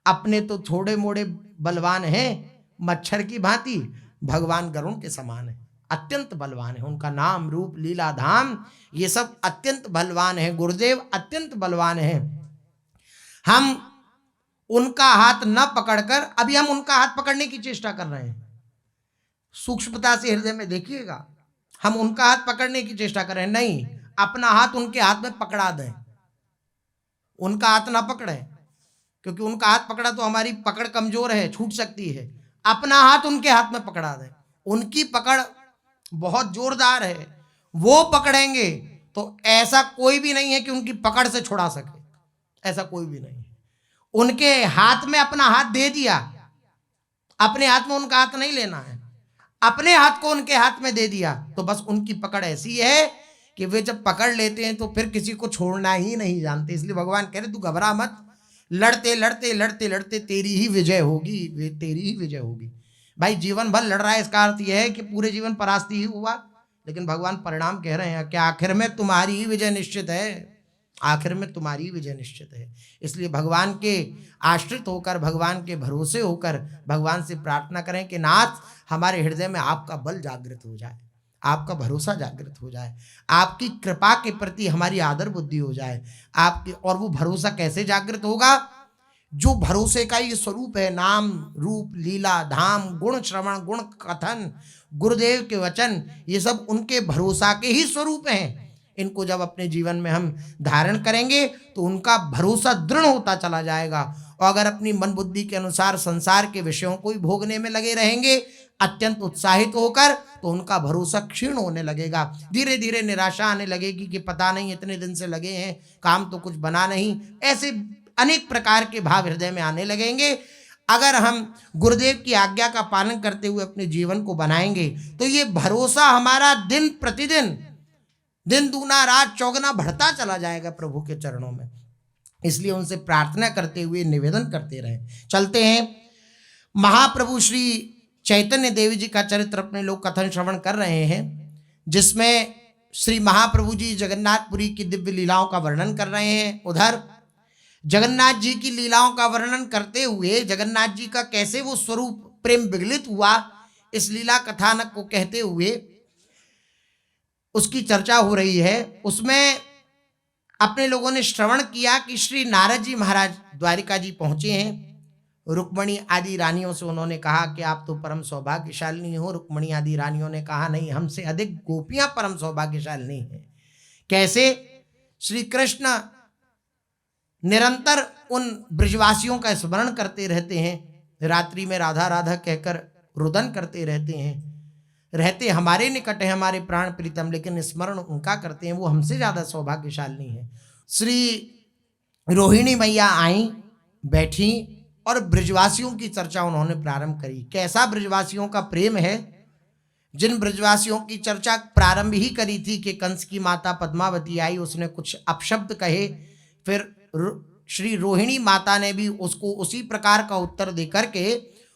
[SPEAKER 1] अपने तो थोड़े मोड़े बलवान हैं, मच्छर की भांति, भगवान गरुण के समान है, अत्यंत बलवान है। उनका नाम रूप लीला धाम ये सब अत्यंत बलवान है। गुरुदेव अत्यंत बलवान है। हम उनका हाथ न पकड़कर, अभी हम उनका हाथ पकड़ने की चेष्टा कर रहे हैं। सूक्ष्मता से हृदय में देखिएगा, हम उनका हाथ पकड़ने की चेष्टा कर रहे हैं, नहीं, अपना हाथ उनके हाथ में पकड़ा दें। उनका हाथ ना पकड़े, क्योंकि उनका हाथ पकड़ा तो हमारी पकड़ कमजोर है, छूट सकती है। अपना हाथ उनके हाथ में पकड़ा दें। उनकी पकड़ बहुत जोरदार है, वो पकड़ेंगे तो ऐसा कोई भी नहीं है कि उनकी पकड़ से छुड़ा सके, ऐसा कोई भी नहीं है। उनके हाथ में अपना हाथ दे दिया, अपने हाथ में उनका हाथ नहीं लेना है, अपने हाथ को उनके हाथ में दे दिया तो बस उनकी पकड़ ऐसी है कि वे जब पकड़ लेते हैं तो फिर किसी को छोड़ना ही नहीं जानते। इसलिए भगवान कह रहे तू घबरा मत, लड़ते लड़ते लड़ते लड़ते तेरी ही विजय होगी, तेरी ही विजय होगी। भाई जीवन भर लड़ रहा है, इसका अर्थ यह है कि पूरे जीवन परास्ती ही हुआ, लेकिन भगवान परिणाम कह रहे हैं कि आखिर में तुम्हारी ही विजय निश्चित है, आखिर में तुम्हारी विजय निश्चित है। इसलिए भगवान के आश्रित होकर, भगवान के भरोसे होकर भगवान से प्रार्थना करें कि नाथ हमारे हृदय में आपका बल जागृत हो जाए, आपका भरोसा जागृत हो जाए, आपकी कृपा के प्रति हमारी आदर बुद्धि हो जाए आपके। और वो भरोसा कैसे जागृत होगा? जो भरोसे का ये स्वरूप है, नाम रूप लीला धाम गुण श्रवण गुण कथन गुरुदेव के वचन, ये सब उनके भरोसा के ही स्वरूप हैं। इनको जब अपने जीवन में हम धारण करेंगे तो उनका भरोसा दृढ़ होता चला जाएगा। और अगर अपनी मन बुद्धि के अनुसार संसार के विषयों को ही भोगने में लगे रहेंगे अत्यंत उत्साहित होकर, तो उनका भरोसा क्षीण होने लगेगा, धीरे धीरे निराशा आने लगेगी कि पता नहीं इतने दिन से लगे हैं काम तो कुछ बना नहीं, ऐसे अनेक प्रकार के भाव हृदय में आने लगेंगे। अगर हम गुरुदेव की आज्ञा का पालन करते हुए अपने जीवन को बनाएंगे तो ये भरोसा हमारा दिन प्रतिदिन, दिन दूना रात चौगुना बढ़ता चला जाएगा प्रभु के चरणों में। इसलिए उनसे प्रार्थना करते हुए निवेदन करते रहे। चलते हैं, महाप्रभु श्री चैतन्य देव जी का चरित्र अपने लोग कथन श्रवण कर रहे हैं, जिसमें श्री महाप्रभु जी जगन्नाथपुरी की दिव्य लीलाओं का वर्णन कर रहे हैं। उधर जगन्नाथ जी की लीलाओं का वर्णन करते हुए जगन्नाथ जी का कैसे वो स्वरूप प्रेम विगलित हुआ, इस लीला कथानक को कहते हुए उसकी चर्चा हो रही है। उसमें अपने लोगों ने श्रवण किया कि श्री नारद जी महाराज द्वारिका जी पहुंचे हैं। रुक्मणी आदि रानियों से उन्होंने कहा कि आप तो परम सौभाग्यशालिनी हो। रुक्मणी आदि रानियों ने कहा नहीं, हमसे अधिक गोपियां परम सौभाग्यशालिनी हैं। कैसे? श्री कृष्ण निरंतर उन ब्रजवासियों का स्मरण करते रहते हैं, रात्रि में राधा राधा कहकर रुदन करते रहते हैं, रहते हमारे निकट है हमारे प्राण प्रीतम, लेकिन स्मरण उनका करते हैं, वो हमसे ज्यादा सौभाग्यशालिनी है। श्री रोहिणी मैया आई, बैठी और ब्रजवासियों की चर्चा उन्होंने प्रारंभ करी। कैसा ब्रजवासियों का प्रेम है, जिन ब्रजवासियों की चर्चा प्रारंभ ही करी थी कि कंस की माता पद्मावती आई, उसने कुछ अपशब्द कहे, फिर श्री रोहिणी माता ने भी उसको उसी प्रकार का उत्तर देकर के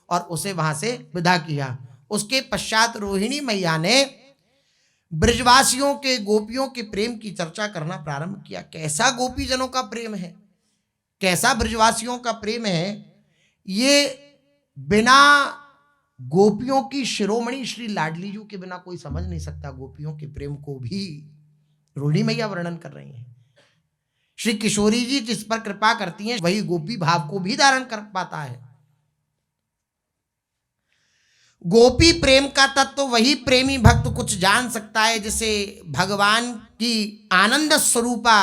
[SPEAKER 1] और उसे वहां से विदा किया। उसके पश्चात रोहिणी मैया ने ब्रजवासियों के गोपियों के प्रेम की चर्चा करना प्रारंभ किया। कैसा गोपीजनों का प्रेम है, कैसा ब्रजवासियों का प्रेम है, ये बिना गोपियों की शिरोमणि श्री लाडली जी के बिना कोई समझ नहीं सकता। गोपियों के प्रेम को भी रोहिणी मैया वर्णन कर रही हैं। श्री किशोरी जी जिस पर कृपा करती हैं वही गोपी भाव को भी धारण कर पाता है। गोपी प्रेम का तत्व वही प्रेमी भक्त कुछ जान सकता है, जिसे भगवान की आनंद स्वरूपा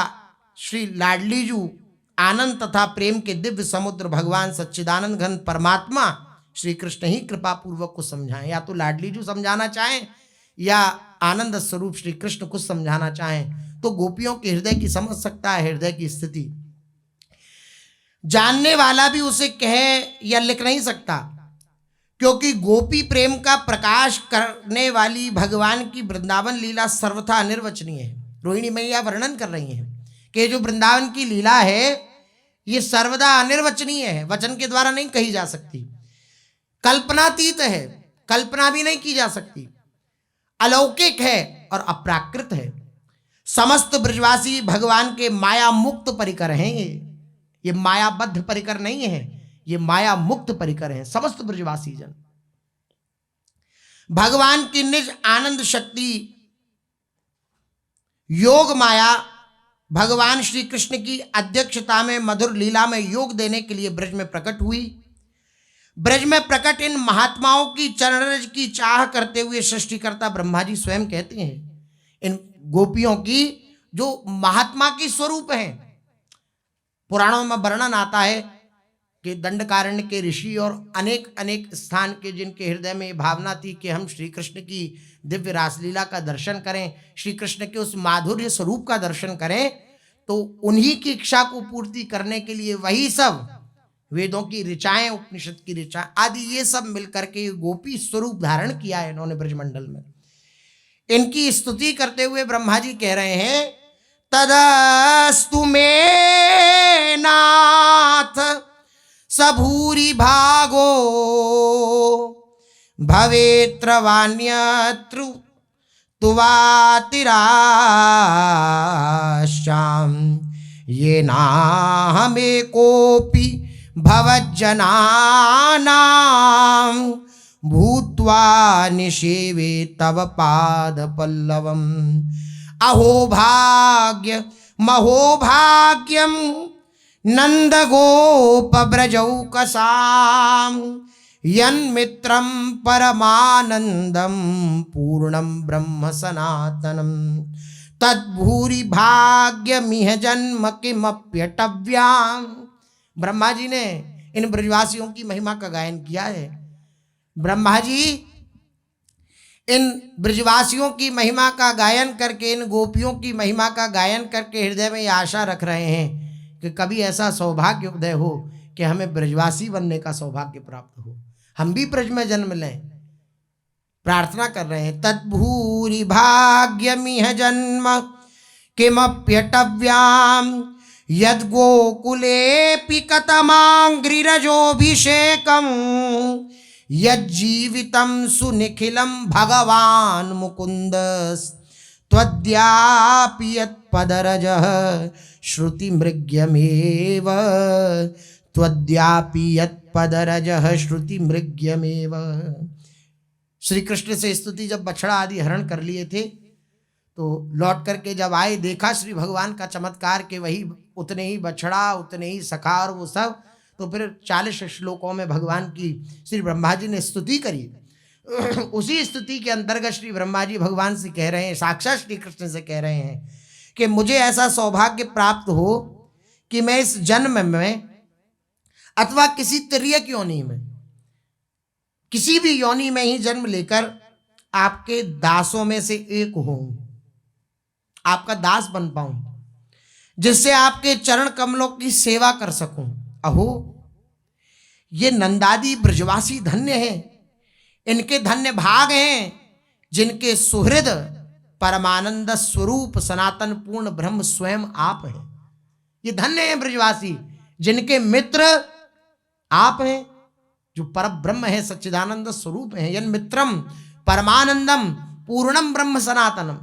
[SPEAKER 1] श्री लाडली जू आनंद तथा प्रेम के दिव्य समुद्र भगवान सच्चिदानंद घन परमात्मा श्री कृष्ण ही कृपा पूर्वक को समझाएं। या तो लाडली जू समझाना चाहें या आनंद स्वरूप श्री कृष्ण कुछ समझाना चाहें, तो गोपियों के हृदय की समझ सकता है, हृदय की स्थिति जानने वाला भी उसे कह या लिख नहीं सकता, क्योंकि गोपी प्रेम का प्रकाश करने वाली भगवान की वृंदावन लीला सर्वथा अनिर्वचनीय है। रोहिणी मैया वर्णन कर रही हैं कि जो वृंदावन की लीला है ये सर्वदा अनिर्वचनीय है, वचन के द्वारा नहीं कही जा सकती, कल्पनातीत है, कल्पना भी नहीं की जा सकती, अलौकिक है और अप्राकृत है। समस्त ब्रजवासी भगवान के माया मुक्त परिकर हैं। ये मायाबद्ध परिकर नहीं है, ये माया मुक्त परिकर हैं समस्त ब्रजवासी जन। भगवान की निज आनंद शक्ति योग माया भगवान श्री कृष्ण की अध्यक्षता में मधुर लीला में योग देने के लिए ब्रज में प्रकट हुई। ब्रज में प्रकट इन महात्माओं की चरणरज की चाह करते हुए सृष्टिकर्ता ब्रह्मा जी स्वयं कहते हैं इन गोपियों की जो महात्मा की स्वरूप हैं। पुराणों में वर्णन आता है कि दंडकारण्य के ऋषि और अनेक अनेक स्थान के जिनके हृदय में ये भावना थी कि हम श्री कृष्ण की दिव्य रासलीला का दर्शन करें, श्री कृष्ण के उस माधुर्य स्वरूप का दर्शन करें, तो उन्हीं की इच्छा को पूर्ति करने के लिए वही सब वेदों की ऋचाएं, उपनिषद की ऋचाएं आदि ये सब मिलकर के गोपी स्वरूप धारण किया है इन्होंने ब्रजमंडल में। इनकी स्तुति करते हुए ब्रह्मा जी कह रहे हैं, तदस्तु मे नाथ सबूरी भागो भवेत्र वान्यत्र तुवातिराश्याम ये नाहमेकोपि भवज्जनानां भूत्वा निषेवे तव पाद पल्लवम अहो भाग्य महोभाग्यम नंद गोप ब्रजौकसाम यन्मित्रं परमानंदम पूर्णम ब्रह्म सनातनम तद्भूरि भाग्यमिह जन्म किमप्यटव्याम। ब्रह्मा जी ने इन ब्रजवासियों की महिमा का गायन किया है। ब्रह्मा जी इन ब्रजवासियों की महिमा का गायन करके, इन गोपियों की महिमा का गायन करके हृदय में ये आशा रख रहे हैं कि कभी ऐसा सौभाग्य उदय हो कि हमें ब्रजवासी बनने का सौभाग्य प्राप्त हो, हम भी ब्रज में जन्म लें। प्रार्थना कर रहे हैं, तद्भूरि भाग्यमिह जन्म किमप्यटव्याम यद्गोकुलेऽपि कतमाङ्घ्रिरजोऽभिषेकम् यज्जीवितं सुनिखिलं भगवान् मुकुन्दस्त्वद्यापि यत्पदरजः श्रुतिमृग्यमेव त्वद्यापि यत्पदरजः श्रुतिमृग्यमेव। श्री कृष्ण से स्तुति जब बछड़ा आदि हरण कर लिए थे तो लौट करके जब आए, देखा श्री भगवान का चमत्कार के वही उतने ही बछड़ा, उतने ही सखा और वो सब, तो फिर 40 श्लोकों में भगवान की श्री ब्रह्मा जी ने स्तुति करी। उसी स्तुति के अंतर्गत श्री ब्रह्मा जी भगवान से कह रहे हैं, साक्षात श्री कृष्ण से कह रहे हैं कि मुझे ऐसा सौभाग्य प्राप्त हो कि मैं इस जन्म में अथवा किसी तिर्यक योनि में, किसी भी योनि में ही जन्म लेकर आपके दासों में से एक हूं, आपका दास बन पाऊं, जिससे आपके चरण कमलों की सेवा कर सकूं। अहो ये नंदादि ब्रजवासी धन्य हैं, इनके धन्य भाग हैं जिनके सुहृद परमानंद स्वरूप सनातन पूर्ण ब्रह्म स्वयं आप हैं। ये धन्य हैं ब्रजवासी जिनके मित्र आप हैं, जो पर ब्रह्म है, सच्चिदानंद स्वरूप है। यन मित्रम परमानंदम पूर्णम ब्रह्म सनातनम।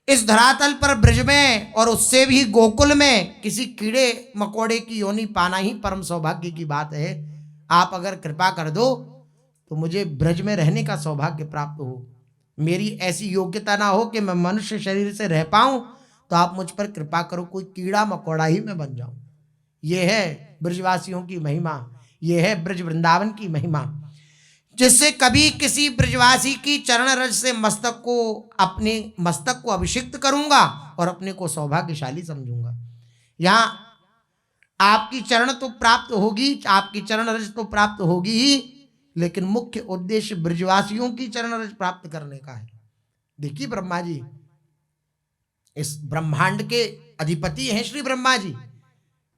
[SPEAKER 1] इस धरातल पर ब्रज में और उससे भी गोकुल में किसी कीड़े मकोड़े की योनि पाना ही परम सौभाग्य की बात है। आप अगर कृपा कर दो तो मुझे ब्रज में रहने का सौभाग्य प्राप्त हो। मेरी ऐसी योग्यता ना हो कि मैं मनुष्य शरीर से रह पाऊं, तो आप मुझ पर कृपा करो, कोई कीड़ा मकोड़ा ही मैं बन जाऊं। यह है ब्रजवासियों की महिमा, यह है ब्रज वृंदावन की महिमा, जिससे कभी किसी ब्रजवासी की चरण रज से मस्तक को, अपने मस्तक को अभिषिक्त करूंगा और अपने को सौभाग्यशाली समझूंगा। यहाँ आपकी चरण तो प्राप्त होगी, आपकी चरण रज तो प्राप्त होगी ही, लेकिन मुख्य उद्देश्य ब्रजवासियों की चरण रज प्राप्त करने का है। देखिए ब्रह्मा जी इस ब्रह्मांड के अधिपति हैं श्री ब्रह्मा जी,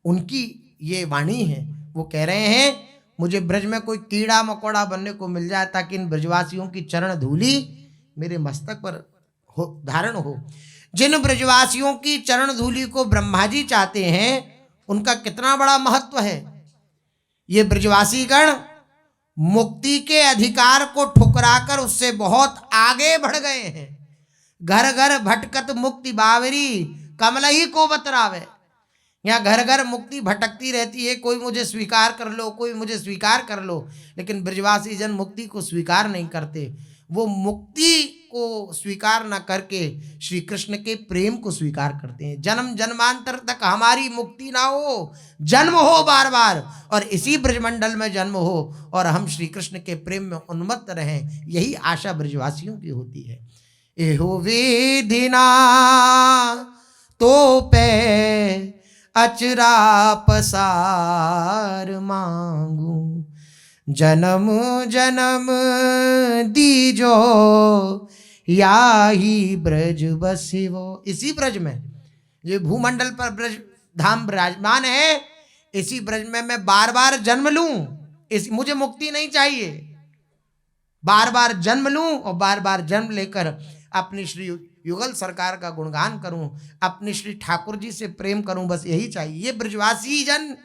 [SPEAKER 1] उनकी ये वाणी है। वो कह रहे हैं मुझे ब्रज में कोई कीड़ा मकोड़ा बनने को मिल जाए ताकि इन ब्रजवासियों की चरण धूली मेरे मस्तक पर हो, धारण हो। जिन ब्रजवासियों की चरण धूली को ब्रह्मा जी चाहते हैं उनका कितना बड़ा महत्व है। ये ब्रजवासी गण मुक्ति के अधिकार को ठुकराकर उससे बहुत आगे बढ़ गए हैं। घर घर भटकत मुक्ति बावरी कमल ही को बतरावे। यहाँ घर घर मुक्ति भटकती रहती है, कोई मुझे स्वीकार कर लो, कोई मुझे स्वीकार कर लो, लेकिन ब्रजवासी जन मुक्ति को स्वीकार नहीं करते। वो मुक्ति को स्वीकार न करके श्री कृष्ण के प्रेम को स्वीकार करते हैं। जन्म जन्मांतर तक हमारी मुक्ति ना हो, जन्म हो बार बार और इसी ब्रजमंडल में जन्म हो और हम श्री कृष्ण के प्रेम में उन्मत्त रहें, यही आशा ब्रजवासियों की होती है। एहो वेदिना तो पे अचरा पसार मांगू, जन्म जन्म दीजो याही ब्रज बसिवो। इसी ब्रज में, ये भूमंडल पर ब्रज धाम विराजमान है, इसी ब्रज में मैं बार बार जन्म लूं। इस मुझे मुक्ति नहीं चाहिए, बार बार जन्म लूं और बार बार जन्म लेकर अपनी श्री युगल सरकार का गुणगान करूं, अपने श्री ठाकुर जी से प्रेम करूं, बस यही चाहिए। ये ब्रजवासी जन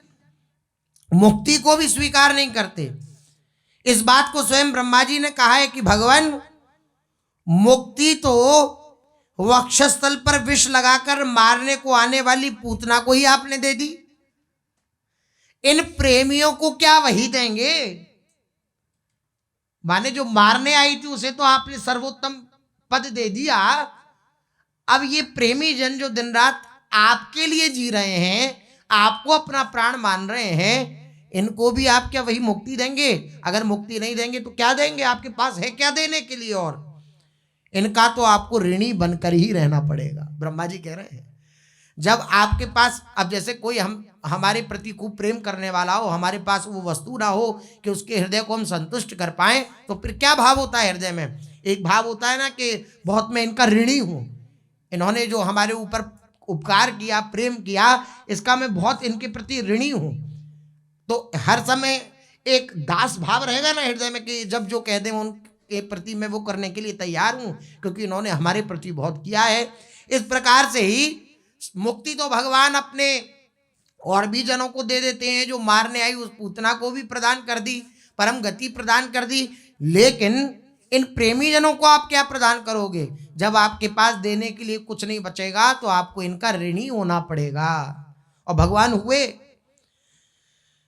[SPEAKER 1] मुक्ति को भी स्वीकार नहीं करते। इस बात को स्वयं ब्रह्मा जी ने कहा है कि भगवान, मुक्ति तो वक्षस्थल पर विष लगाकर मारने को आने वाली पूतना को ही आपने दे दी, इन प्रेमियों को क्या वही देंगे? माने जो मारने आई थी उसे तो आपने सर्वोत्तम पद दे दिया, अब ये प्रेमी जन जो दिन रात आपके लिए जी रहे हैं, आपको अपना प्राण मान रहे हैं, इनको भी आप क्या वही मुक्ति देंगे? अगर मुक्ति नहीं देंगे तो क्या देंगे? आपके पास है क्या देने के लिए? और इनका तो आपको ऋणी बनकर ही रहना पड़ेगा। ब्रह्मा जी कह रहे हैं, जब आपके पास, अब जैसे कोई हमारे प्रति खूब प्रेम करने वाला हो, हमारे पास वो वस्तु ना हो कि उसके हृदय को हम संतुष्ट कर पाएं, तो फिर क्या भाव होता है हृदय में? एक भाव होता है ना कि बहुत मैं इनका ऋणी हूं, इन्होंने जो हमारे ऊपर उपकार किया, प्रेम किया, इसका मैं बहुत इनके प्रति ऋणी हूं। तो हर समय एक दास भाव रहेगा ना हृदय में कि जब जो कह दें उनके प्रति मैं वो करने के लिए तैयार हूं, क्योंकि इन्होंने हमारे प्रति बहुत किया है। इस प्रकार से ही मुक्ति तो भगवान अपने और भी जनों को दे देते हैं, जो मारने आई उस पूतना को भी प्रदान कर दी, परम गति प्रदान कर दी, लेकिन इन प्रेमी जनों को आप क्या प्रदान करोगे? जब आपके पास देने के लिए कुछ नहीं बचेगा तो आपको इनका ऋणी होना पड़ेगा। और भगवान हुए,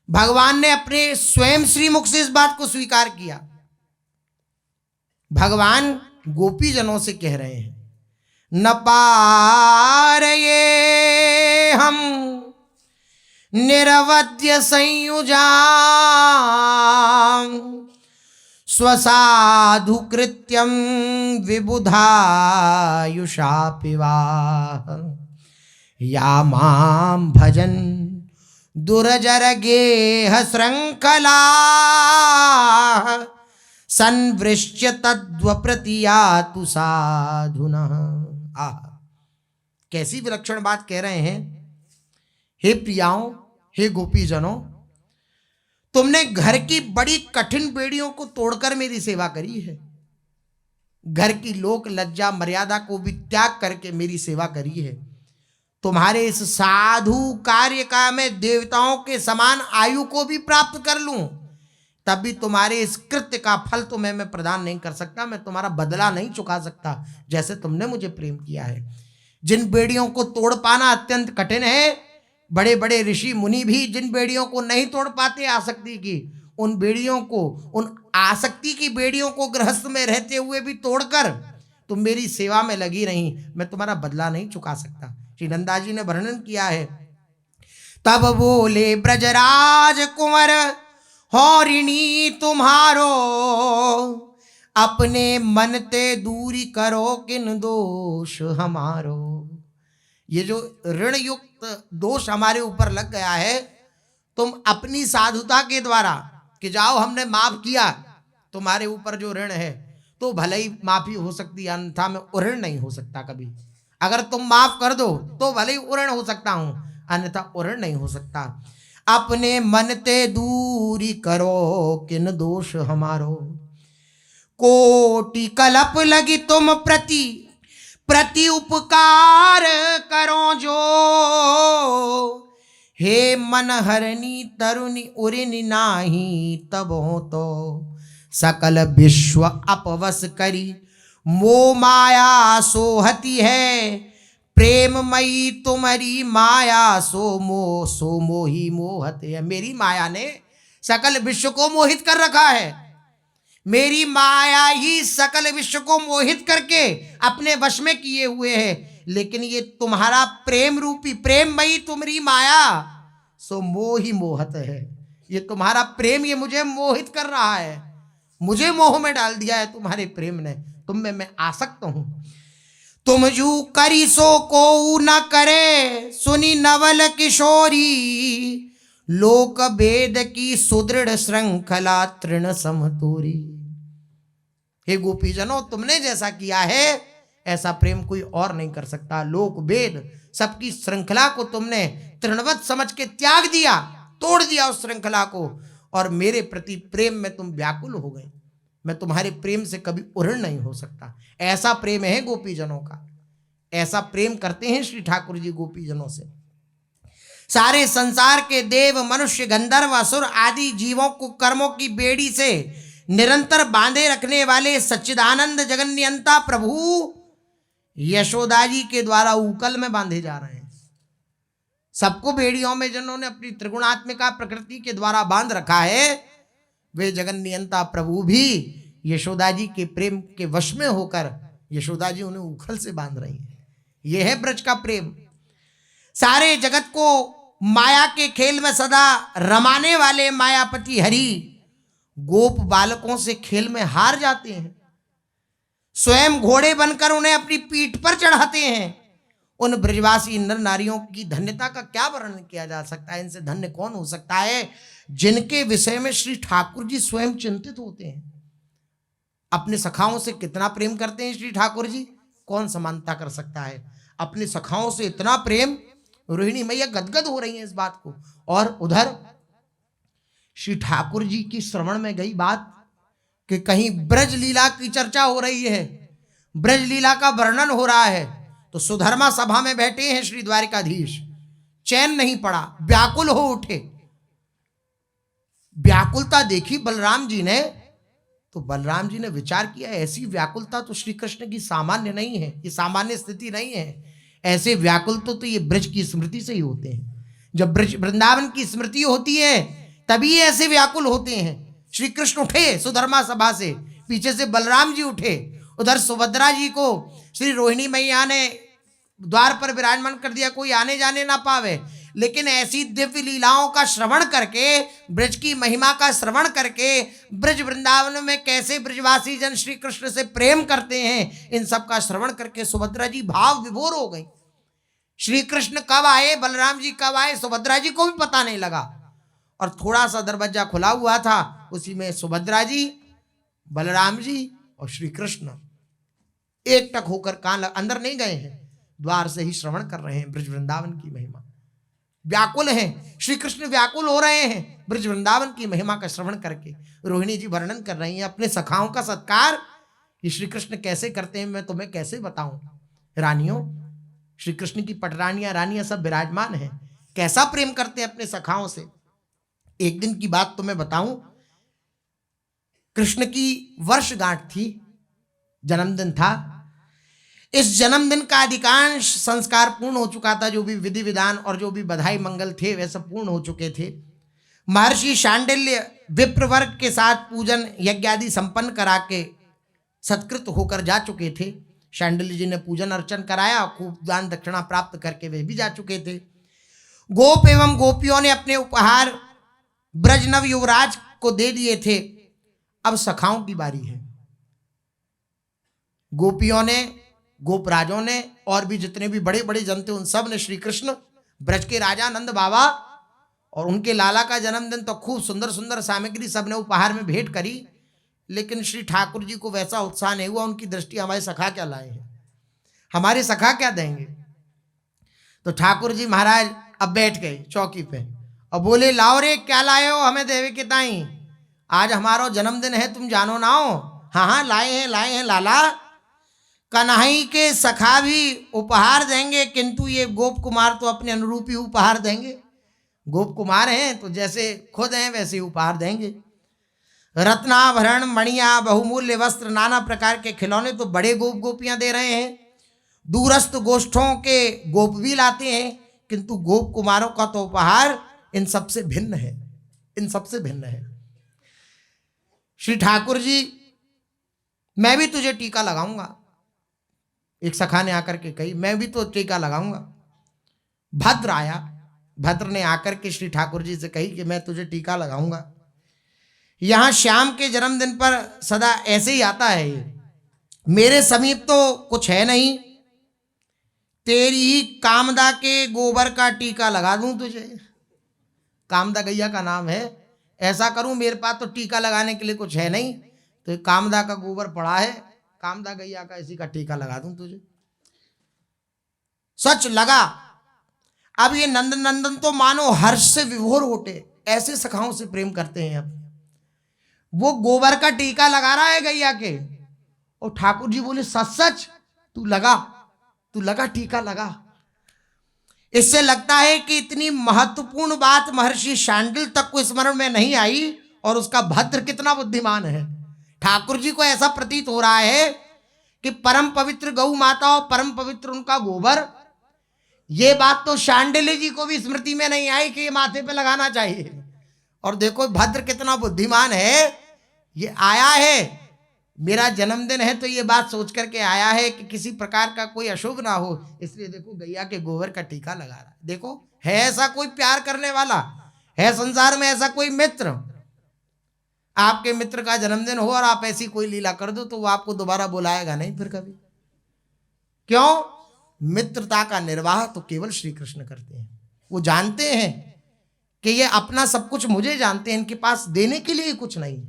[SPEAKER 1] भगवान ने अपने स्वयं श्रीमुख से इस बात को स्वीकार किया। भगवान गोपी जनों से कह रहे हैं, न पार ये हम निरवध्य संयुजा स्वसाधु कृत्यम विबुधायुषा पिवा या मां भजन दुरजर गेह श्रृंखला संवृश्य तद्व प्रतियातु साधुनः। आह, कैसी विलक्षण बात कह रहे हैं। हे प्रियाओं, हे गोपीजनों, तुमने घर की बड़ी कठिन बेड़ियों को तोड़कर मेरी सेवा करी है, घर की लोक लज्जा मर्यादा को भी त्याग करके मेरी सेवा करी है। तुम्हारे इस साधु कार्य का मैं देवताओं के समान आयु को भी प्राप्त कर लूं, तब भी तुम्हारे इस कृत्य का फल तो मैं प्रदान नहीं कर सकता, मैं तुम्हारा बदला नहीं चुका सकता जैसे तुमने मुझे प्रेम किया है। जिन बेड़ियों को तोड़ पाना अत्यंत कठिन है, बड़े बड़े ऋषि मुनि भी जिन बेड़ियों को नहीं तोड़ पाते आसक्ति की, उन बेड़ियों को, उन आसक्ति की बेड़ियों को गृहस्थ में रहते हुए भी तोड़कर तुम मेरी सेवा में लगी रही, मैं तुम्हारा बदला नहीं चुका सकता। श्री नंदा जी ने वर्णन किया है, तब बोले ब्रजराज कुंवर हो ऋणी तुम्हारो, अपने मन ते दूरी करो किन दोष हमारो। ये जो ऋण युक्त दोष हमारे ऊपर लग गया है, तुम अपनी साधुता के द्वारा कि जाओ हमने माफ किया तुम्हारे ऊपर जो ऋण है, तो भले ही माफी हो सकती है, अन्यथा मैं उऋण नहीं हो सकता कभी। अगर तुम माफ कर दो तो भले ही उऋण हो सकता हूं, अन्यथा उऋण नहीं हो सकता। अपने मन ते दूरी करो किन दोष हमारो, कोटि कलप लगी तुम प्रति प्रति उपकार करो जो, हे मन हरनी तरुणी उरिन नाही तबो तो, सकल विश्व अपवस करी मो माया सोहती है, प्रेममयी तुम्हारी माया सो मोही मोहत है। मेरी माया ने सकल विश्व को मोहित कर रखा है, मेरी माया ही सकल विश्व को मोहित करके अपने वश में किए हुए है, लेकिन ये तुम्हारा प्रेम रूपी प्रेममयी तुम्हारी माया सो मोही मोहत है। ये तुम्हारा प्रेम ये मुझे मोहित कर रहा है, मुझे मोह में डाल दिया है तुम्हारे प्रेम ने, तुम में मैं आसक्त हूं। तुम जू करी सो को न करे, सुनी नवल किशोरी, लोक वेद की सुदृढ़ श्रृंखला तृण समतोरी। हे गोपीजनों, तुमने जैसा किया है ऐसा प्रेम कोई और नहीं कर सकता। लोक वेद सबकी श्रृंखला को तुमने तृणवत समझ के त्याग दिया, तोड़ दिया उस श्रृंखला को, और मेरे प्रति प्रेम में तुम व्याकुल हो गए। मैं तुम्हारे प्रेम से कभी उऋण नहीं हो सकता। ऐसा प्रेम है गोपीजनों का, ऐसा प्रेम करते हैं श्री ठाकुर जी गोपीजनों से। सारे संसार के देव, मनुष्य, गंधर्व, असुर आदि जीवों को कर्मों की बेड़ी से निरंतर बांधे रखने वाले सच्चिदानंद जगन्नियंता प्रभु यशोदा जी के द्वारा उकल में बांधे जा रहे हैं। सबको बेड़ियों में जिन्होंने अपनी त्रिगुणात्मिका प्रकृति के द्वारा बांध रखा है, वे जगन्नियंता प्रभु भी यशोदा जी के प्रेम के वश में होकर यशोदा जी उन्हें उखल से बांध रही है। यह है ब्रज का प्रेम। सारे जगत को माया के खेल में सदा रमाने वाले मायापति हरि गोप बालकों से खेल में हार जाते हैं, स्वयं घोड़े बनकर उन्हें अपनी पीठ पर चढ़ाते हैं। उन ब्रजवासी नर नारियों की धन्यता का क्या वर्णन किया जा सकता है। इनसे धन्य कौन हो सकता है जिनके विषय में श्री ठाकुर जी स्वयं चिंतित होते हैं। अपने सखाओं से कितना प्रेम करते हैं श्री ठाकुर जी, कौन समानता कर सकता है। अपने सखाओं से इतना प्रेम, रोहिणी मैया गदगद हो रही है इस बात को। और उधर श्री ठाकुर जी की श्रवण में गई बात कि कहीं ब्रज लीला की चर्चा हो रही है, ब्रज लीला का वर्णन हो रहा है, तो सुधर्मा सभा में बैठे हैं श्री द्वारिकाधीश, चैन नहीं पड़ा, व्याकुल हो उठे। व्याकुलता देखी बलराम जी ने, तो बलराम जी ने विचार किया ऐसी व्याकुलता तो श्री कृष्ण की सामान्य नहीं है, ये सामान्य स्थिति नहीं है। ऐसे व्याकुल तो ये ब्रज की स्मृति से ही होते हैं। जब ब्रज वृंदावन की स्मृति होती है तभी ऐसे व्याकुल होते हैं। श्री कृष्ण उठे सुधर्मा सभा से, पीछे से बलराम जी उठे, उधर सुभद्रा जी को श्री रोहिणी मैया ने द्वार पर विराजमान कर दिया, कोई आने जाने ना पावे। लेकिन ऐसी दिव्य लीलाओं का श्रवण करके, ब्रज की महिमा का श्रवण करके, ब्रज वृंदावन में कैसे ब्रजवासी जन श्री कृष्ण से प्रेम करते हैं, इन सब का श्रवण करके सुभद्रा जी भाव विभोर हो गई। श्री कृष्ण कब आए, बलराम जी कब आए, सुभद्रा जी को भी पता नहीं लगा। और थोड़ा सा दरवाजा खुला हुआ था, उसी में सुभद्रा जी, बलराम जी और श्री कृष्ण एक टक होकर कान अंदर नहीं गए हैं, द्वार से ही श्रवण कर रहे हैं ब्रज वृंदावन की महिमा। व्याकुल हैं श्री कृष्ण, व्याकुल हो रहे हैं ब्रज वृंदावन की महिमा का श्रवण करके। रोहिणी जी वर्णन कर रही हैं अपने सखाओं का सत्कार, ये श्री कृष्ण कैसे करते हैं मैं तुम्हें कैसे बताऊं। रानियों, श्री कृष्ण की पटरानियां रानियां सब विराजमान हैं, कैसा प्रेम करते हैं अपने सखाओं से। एक दिन की बात तुम्हें बताऊं, कृष्ण की वर्षगांठ थी, जन्मदिन था। इस जन्मदिन का अधिकांश संस्कार पूर्ण हो चुका था, जो भी विधि विधान और जो भी बधाई मंगल थे वे सब पूर्ण हो चुके थे। महर्षि शांडिल्य विप्र वर्ग के साथ पूजन यज्ञ आदि संपन्न करा के सत्कृत होकर जा चुके थे। शांडिल्य जी ने पूजन अर्चन कराया, खूब दान दक्षिणा प्राप्त करके वे भी जा चुके थे। गोप एवं गोपियों ने अपने उपहार ब्रजनव युवराज को दे दिए थे। अब सखाओं की बारी है। गोपियों ने, गोपराजों ने और भी जितने भी बड़े बड़े जन थे उन सब ने श्री कृष्ण, ब्रज के राजा नंद बाबा और उनके लाला का जन्मदिन, तो खूब सुंदर सुंदर सामग्री सबने उपहार में भेंट करी। लेकिन श्री ठाकुर जी को वैसा उत्साह नहीं हुआ। उनकी दृष्टि हमारे सखा क्या लाए हैं, हमारे सखा क्या देंगे। तो ठाकुर जी महाराज अब बैठ गए चौकी पे और बोले, लाओ रे क्या लाए हो हमें देवे के ताई, आज हमारा जन्मदिन है, तुम जानो ना हो। हाँ हाँ लाए हैं लाला। कन्हई के सखा भी उपहार देंगे, किंतु ये गोप कुमार तो अपने अनुरूप ही उपहार देंगे। गोप कुमार हैं तो जैसे खुद हैं वैसे ही उपहार देंगे। रत्नाभरण, मणिया, बहुमूल्य वस्त्र, नाना प्रकार के खिलौने तो बड़े गोप गोपियां दे रहे हैं। दूरस्थ गोष्ठों के गोप भी लाते हैं, किंतु गोप कुमारों का तो उपहार इन सबसे भिन्न है, इन सबसे भिन्न है। श्री ठाकुर जी, मैं भी तुझे टीका लगाऊंगा। एक सखा ने आकर के कही, मैं भी तो टीका लगाऊंगा। भद्र आया, भद्र ने आकर के श्री ठाकुर जी से कही कि मैं तुझे टीका लगाऊंगा। यहां श्याम के जन्मदिन पर सदा ऐसे ही आता है। मेरे समीप तो कुछ है नहीं, तेरी ही कामदा के गोबर का टीका लगा दूं तुझे। कामदा गैया का नाम है। ऐसा करूं, मेरे पास तो टीका लगाने के लिए कुछ है नहीं, तो कामदा का गोबर पड़ा है, कामदा गैया का इसी का टीका लगा दूं तुझे। सच लगा। अब ये नंद नंदन तो मानो हर्ष से विभोर उठे, ऐसे सखाओं से प्रेम करते हैं। अब वो गोबर का टीका लगा रहा है गैया के, और ठाकुर जी बोले सच सच तू लगा टीका लगा। इससे लगता है कि इतनी महत्वपूर्ण बात महर्षि शांडिल तक को स्मरण में नहीं आई, और उसका भद्र कितना बुद्धिमान है। ठाकुर जी को ऐसा प्रतीत हो रहा है कि परम पवित्र गौ माता और परम पवित्र उनका गोबर, ये बात तो शांडिल्य जी को भी स्मृति में नहीं आई कि ये माथे पे लगाना चाहिए। और देखो भद्र कितना बुद्धिमान है, ये आया है, मेरा जन्मदिन है तो ये बात सोच करके आया है कि किसी प्रकार का कोई अशुभ ना हो, इसलिए देखो गैया के गोबर का टीका लगा रहा है। देखो है ऐसा कोई प्यार करने वाला, है संसार में ऐसा कोई मित्र। आपके मित्र का जन्मदिन हो और आप ऐसी कोई लीला कर दो तो वो आपको दोबारा बुलाएगा नहीं फिर कभी। क्यों? मित्रता का निर्वाह तो केवल श्री कृष्ण करते हैं। वो जानते हैं कि ये अपना सब कुछ मुझे जानते हैं, इनके पास देने के लिए कुछ नहीं।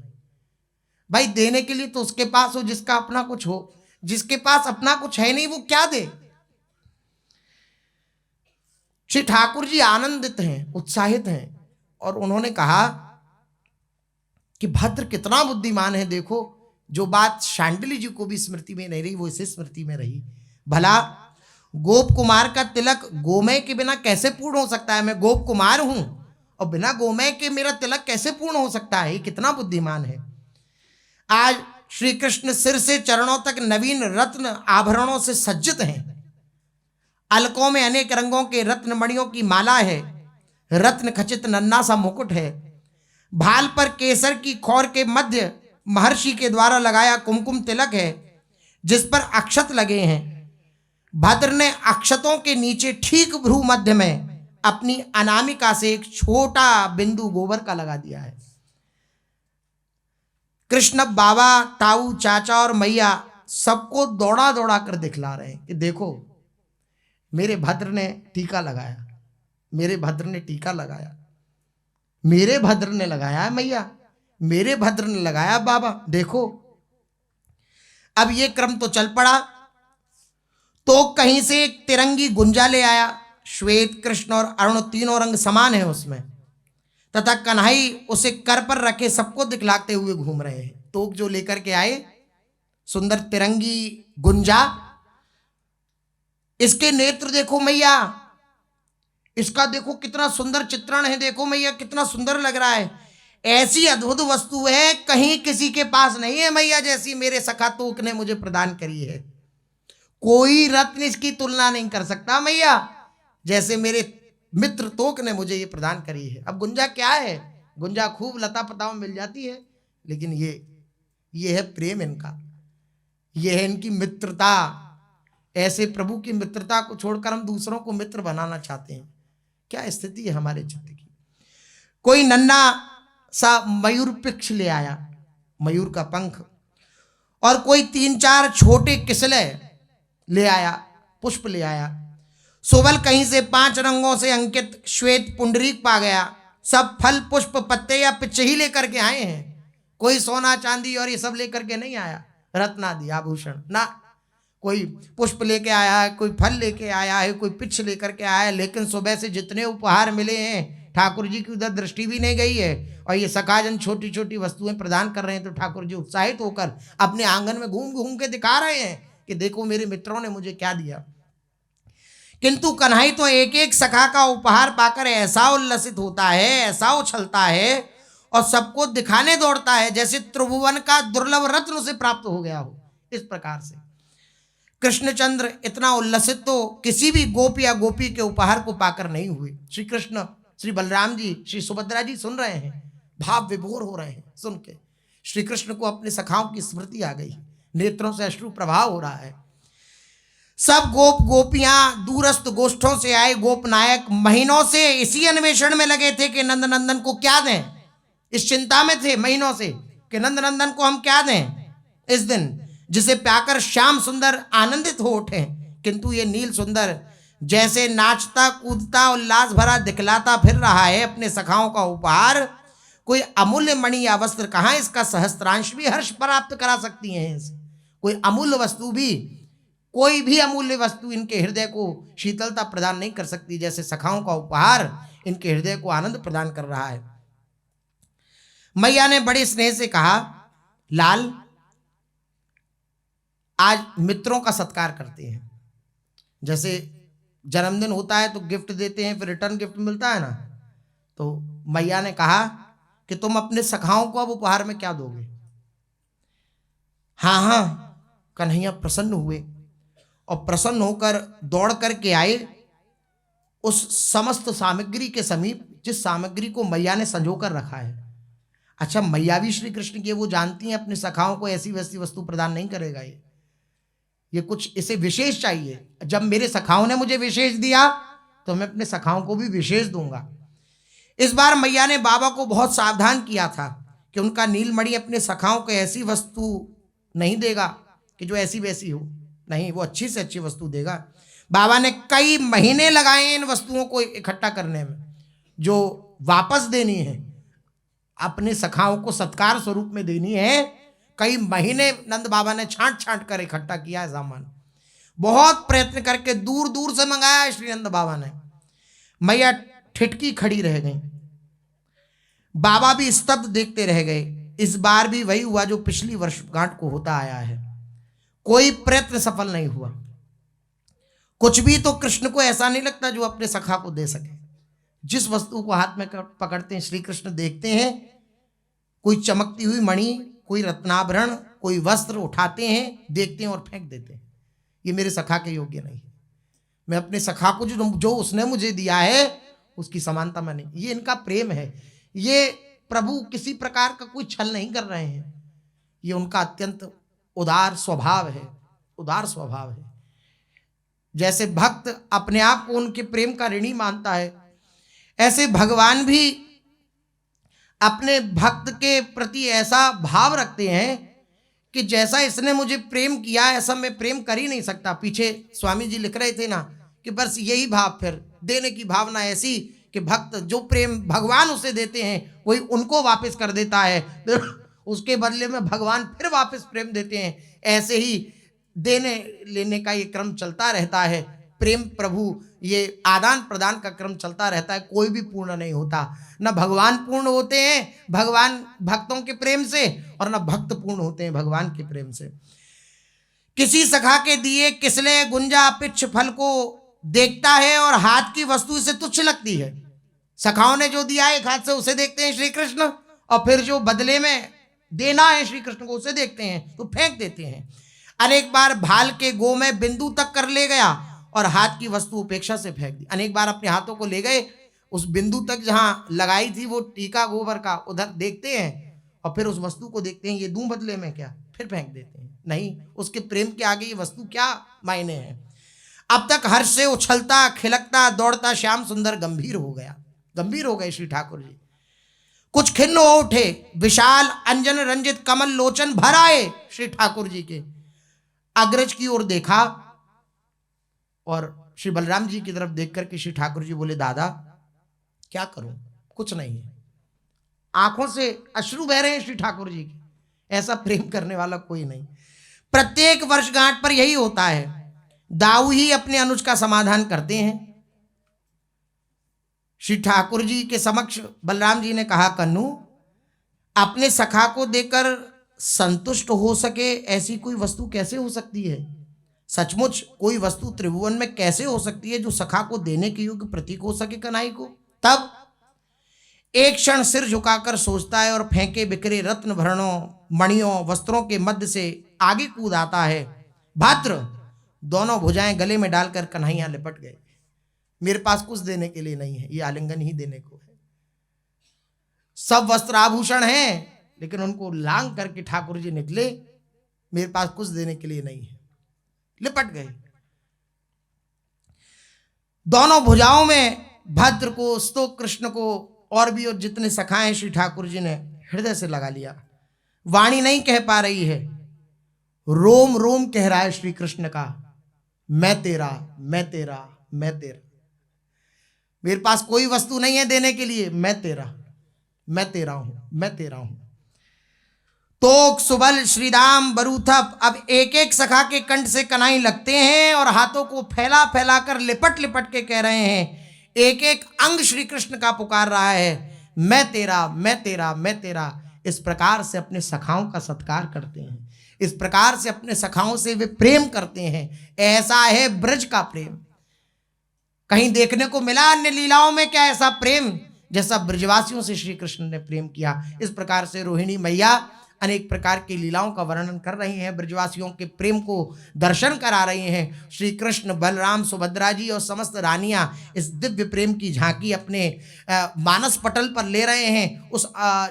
[SPEAKER 1] भाई देने के लिए तो उसके पास हो जिसका अपना कुछ हो, जिसके पास अपना कुछ है नहीं वो क्या दे। श्री ठाकुर जी आनंदित हैं, उत्साहित हैं, और उन्होंने कहा कि भद्र कितना बुद्धिमान है। देखो जो बात शांडिल्य जी को भी स्मृति में नहीं रही वो इसे स्मृति में रही। भला गोप कुमार का तिलक गोमय के बिना कैसे पूर्ण हो सकता है? मैं गोप कुमार हूं और बिना गोमय के मेरा तिलक कैसे पूर्ण हो सकता है? ये कितना बुद्धिमान है। आज श्री कृष्ण सिर से चरणों तक नवीन रत्न आभरणों से सज्जित हैं। अलकों में अनेक रंगों के रत्न मणियों की माला है, रत्न खचित नन्ना सा मुकुट है, भाल पर केसर की खौर के मध्य महर्षि के द्वारा लगाया कुमकुम तिलक है जिस पर अक्षत लगे हैं। भद्र ने अक्षतों के नीचे ठीक भ्रू मध्य में अपनी अनामिका से एक छोटा बिंदु गोबर का लगा दिया है। कृष्ण बाबा, ताऊ, चाचा और मैया सबको दौड़ा दौड़ा कर दिखला रहे हैं कि देखो मेरे भद्र ने टीका लगाया, मेरे भद्र ने टीका लगाया, मेरे भद्र ने लगाया मैया, मेरे भद्र ने लगाया बाबा, देखो। अब ये क्रम तो चल पड़ा तो कहीं से एक तिरंगी गुंजा ले आया। श्वेत, कृष्ण और अरुण तीनों रंग समान है उसमें, तथा कन्हई उसे कर पर रखे सबको दिखलाते हुए घूम रहे हैं। तोक जो लेकर के आए सुंदर तिरंगी गुंजा, इसके नेत्र देखो मैया, इसका देखो कितना सुंदर चित्रण है, देखो मैया कितना सुंदर लग रहा है। ऐसी अद्भुत वस्तु है कहीं किसी के पास नहीं है मैया, जैसी मेरे सखा तोक ने मुझे प्रदान करी है। कोई रत्न इसकी तुलना नहीं कर सकता मैया, जैसे मेरे मित्र तोक ने मुझे ये प्रदान करी है। अब गुंजा क्या है? गुंजा खूब लता पताओं मिल जाती है, लेकिन ये है प्रेम इनका, ये है इनकी मित्रता। ऐसे प्रभु की मित्रता को छोड़कर हम दूसरों को मित्र बनाना चाहते हैं। क्या स्थिति है हमारे चित्त की। कोई नन्ना सा मयूर पिक्ष ले आया, मयूर का पंख, और कोई 3-4 छोटे किसले ले आया, पुष्प ले आया। सोबल कहीं से 5 रंगों से अंकित श्वेत पुंडरीक पा गया। सब फल, पुष्प, पत्ते या पिच्छ ही लेकर के आए हैं। कोई सोना चांदी और ये सब लेकर के नहीं आया, रत्नादि आभूषण ना। कोई पुष्प लेके आया है, कोई फल लेके आया है, कोई पिच्छ लेकर के आया है। लेकिन सुबह से जितने उपहार मिले हैं ठाकुर जी की उधर दृष्टि भी नहीं गई है, और ये सखाजन छोटी छोटी वस्तुएं प्रदान कर रहे हैं। तो ठाकुर जी उत्साहित होकर अपने आंगन में घूम घूम के दिखा रहे हैं कि देखो मेरे मित्रों ने मुझे क्या दिया। किंतु कन्हई तो एक एक सखा का उपहार पाकर ऐसा उल्लसित होता है, ऐसा उछलता है और सबको दिखाने दौड़ता है जैसे त्रिभुवन का दुर्लभ रत्न उसे प्राप्त हो गया हो। इस प्रकार से कृष्णचंद्र इतना उल्लसित तो किसी भी गोप या गोपी के उपहार को पाकर नहीं हुए। श्री कृष्ण, श्री बलराम जी, श्री सुभद्रा जी सुन रहे हैं, भाव विभोर हो रहे हैं। सुन के श्री कृष्ण को अपने सखाओं की स्मृति आ गई, नेत्रों से अश्रु प्रभाव हो रहा है। सब गोप गोपियां, दूरस्थ गोष्ठों से आए गोप नायक महीनों से इसी अन्वेषण में लगे थे कि नंद नंदन को क्या दें। इस चिंता में थे महीनों से कि नंद नंदन को हम क्या दें इस दिन, जिसे पाकर श्याम सुंदर आनंदित हो उठे किंतु ये नील सुंदर जैसे नाचता कूदता उल्लास भरा दिखलाता फिर रहा है अपने सखाओं का उपहार, कोई अमूल्य मणि या वस्त्र कहाँ इसका सहस्त्रांश भी हर्ष प्राप्त करा सकती हैं। कोई अमूल्य वस्तु भी, कोई भी अमूल्य वस्तु इनके हृदय को शीतलता प्रदान नहीं कर सकती, जैसे सखाओं का उपहार इनके हृदय को आनंद प्रदान कर रहा है। मैया ने बड़े स्नेह से कहा, लाल आज मित्रों का सत्कार करते हैं। जैसे जन्मदिन होता है तो गिफ्ट देते हैं, फिर रिटर्न गिफ्ट मिलता है ना, तो मैया ने कहा कि तुम अपने सखाओं को अब उपहार में क्या दोगे। हाँ हाँ कन्हैया प्रसन्न हुए और प्रसन्न होकर दौड़ करके आए उस समस्त सामग्री के समीप जिस सामग्री को मैया ने संजोकर रखा है। अच्छा, मैया भी श्री कृष्ण की, वो जानती हैं अपने सखाओं को ऐसी वैसी वस्तु प्रदान नहीं करेगा ये कुछ इसे विशेष चाहिए। जब मेरे सखाओं ने मुझे विशेष दिया तो मैं अपने सखाओं को भी विशेष दूंगा। इस बार मैया ने बाबा को बहुत सावधान किया था कि उनका नीलमणि अपने सखाओं को ऐसी वस्तु नहीं देगा कि जो ऐसी वैसी हो, नहीं, वो अच्छी से अच्छी वस्तु देगा। बाबा ने कई महीने लगाए इन वस्तुओं को इकट्ठा करने में, जो वापस देनी है, अपने सखाओं को सत्कार स्वरूप में देनी है। कई महीने नंद बाबा ने छांट छांट कर इकट्ठा किया है सामान, बहुत प्रयत्न करके दूर दूर से मंगाया है श्री नंद बाबा ने। मैया ठिठकी खड़ी रह गई, बाबा भी स्तब्ध देखते रह गए। इस बार भी वही हुआ जो पिछली वर्षगांठ को होता आया है, कोई प्रयत्न सफल नहीं हुआ। कुछ भी तो कृष्ण को ऐसा नहीं लगता जो अपने सखा को दे सके। जिस वस्तु को हाथ में पकड़ते हैं श्री कृष्ण देखते हैं, कोई चमकती हुई मणि, कोई रत्नाभरण, कोई वस्त्र उठाते हैं, देखते हैं और फेंक देते हैं। ये मेरे सखा के योग्य नहीं है। मैं अपने सखा को जो उसने मुझे दिया है उसकी समानता में नहीं। ये इनका प्रेम है, ये प्रभु किसी प्रकार का कोई छल नहीं कर रहे हैं, ये उनका अत्यंत उदार स्वभाव है, उदार स्वभाव है। जैसे भक्त अपने आप को उनके प्रेम का ऋणी मानता है, ऐसे भगवान भी अपने भक्त के प्रति ऐसा भाव रखते हैं कि जैसा इसने मुझे प्रेम किया ऐसा मैं प्रेम कर ही नहीं सकता। पीछे स्वामी जी लिख रहे थे ना कि बस यही भाव, फिर देने की भावना ऐसी कि भक्त जो प्रेम भगवान उसे देते हैं वही उनको वापस कर देता है, उसके बदले में भगवान फिर वापस प्रेम देते हैं। ऐसे ही देने लेने का ये क्रम चलता रहता है। प्रेम प्रभु ये आदान प्रदान का क्रम चलता रहता है, कोई भी पूर्ण नहीं होता। न भगवान पूर्ण होते हैं भगवान भक्तों के प्रेम से, और न भक्त पूर्ण होते हैं भगवान के प्रेम से। किसी सखा के दिए किसले गुंजा पिच्छ फल को देखता है और हाथ की वस्तु इसे तुच्छ लगती है। सखाओं ने जो दिया एक हाथ से उसे देखते हैं श्री कृष्ण, और फिर जो बदले में देना है श्री कृष्ण को उसे देखते हैं तो फेंक देते हैं। अनेक बार भाल के गो में बिंदु तक कर ले गया और हाथ की वस्तु उपेक्षा से फेंक दी। अनेक बार अपने हाथों को ले गए उस बिंदु तक जहां लगाई थी वो टीका गोबर का, उधर देखते हैं और फिर उस वस्तु को देखते हैं, ये दूं बदले में क्या, फिर फेंक देते हैं। नहीं, उसके प्रेम के आगे ये वस्तु क्या मायने हैं। अब तक हर्ष से उछलता खिलकता दौड़ता श्याम सुंदर गंभीर हो गया, गंभीर हो गए श्री ठाकुर जी। कुछ खिन्न हो उठे, विशाल अंजन रंजित कमल लोचन भर आए श्री ठाकुर जी के। अग्रज की ओर देखा और श्री बलराम जी की तरफ देख करके श्री ठाकुर जी बोले, दादा क्या करूं, कुछ नहीं है। आंखों से अश्रु बह रहे हैं श्री ठाकुर जी के, ऐसा प्रेम करने वाला कोई नहीं। प्रत्येक वर्षगांठ पर यही होता है, दाऊ ही अपने अनुज का समाधान करते हैं। श्री ठाकुर जी के समक्ष बलराम जी ने कहा, कन्नू अपने सखा को देकर संतुष्ट हो सके ऐसी कोई वस्तु कैसे हो सकती है। सचमुच कोई वस्तु त्रिभुवन में कैसे हो सकती है जो सखा को देने के योग्य प्रतीक हो सके कन्हई को। तब एक क्षण सिर झुकाकर सोचता है और फेंके बिखरे रत्न भरणों मणियों वस्त्रों के मध्य से आगे कूद आता है। भाद्र दोनों भुजाएं गले में डालकर कन्हैया लिपट गए। मेरे पास कुछ देने के लिए नहीं है, ये आलिंगन ही देने को है। सब वस्त्र आभूषण हैं लेकिन उनको लांग करके ठाकुर जी निकले, मेरे पास कुछ देने के लिए नहीं है, लिपट गए। दोनों भुजाओं में भद्र को, स्तोक कृष्ण को और भी और जितने सखाए श्री ठाकुर जी ने हृदय से लगा लिया। वाणी नहीं कह पा रही है, रोम रोम कह रहा है श्री कृष्ण का। मैं तेरा, मैं तेरा, मैं तेरा। मेरे पास कोई वस्तु नहीं है देने के लिए, मैं तेरा, मैं तेरा हूं, मैं तेरा हूं। तोक सुबल श्रीराम बरूथप। अब एक एक सखा के कंठ से कनाई लगते हैं और हाथों को फैला फैला कर लिपट लिपट के कह रहे हैं, एक एक अंग श्री कृष्ण का पुकार रहा है, मैं तेरा, मैं तेरा, मैं तेरा। इस प्रकार से अपने सखाओं का सत्कार करते हैं, इस प्रकार से अपने सखाओं से वे प्रेम करते हैं। ऐसा है ब्रज का प्रेम। कहीं देखने को मिला अन्य लीलाओं में क्या ऐसा प्रेम जैसा ब्रजवासियों से श्री कृष्ण ने प्रेम किया। इस प्रकार से रोहिणी मैया अनेक प्रकार की लीलाओं का वर्णन कर रही हैं, ब्रजवासियों के प्रेम को दर्शन करा रही हैं। श्री कृष्ण, बलराम, सुभद्रा जी और समस्त रानियां इस दिव्य प्रेम की झांकी अपने मानस पटल पर ले रहे हैं, उस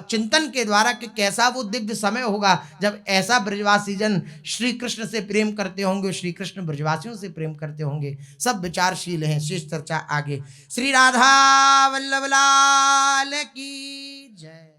[SPEAKER 1] चिंतन के द्वारा कि कैसा वो दिव्य समय होगा जब ऐसा ब्रजवासी जन श्री कृष्ण से प्रेम करते होंगे, श्री कृष्ण ब्रजवासियों से प्रेम करते होंगे। सब विचारशील हैं। शेष चर्चा आगे। श्री राधा वल्लभ लाल की जय।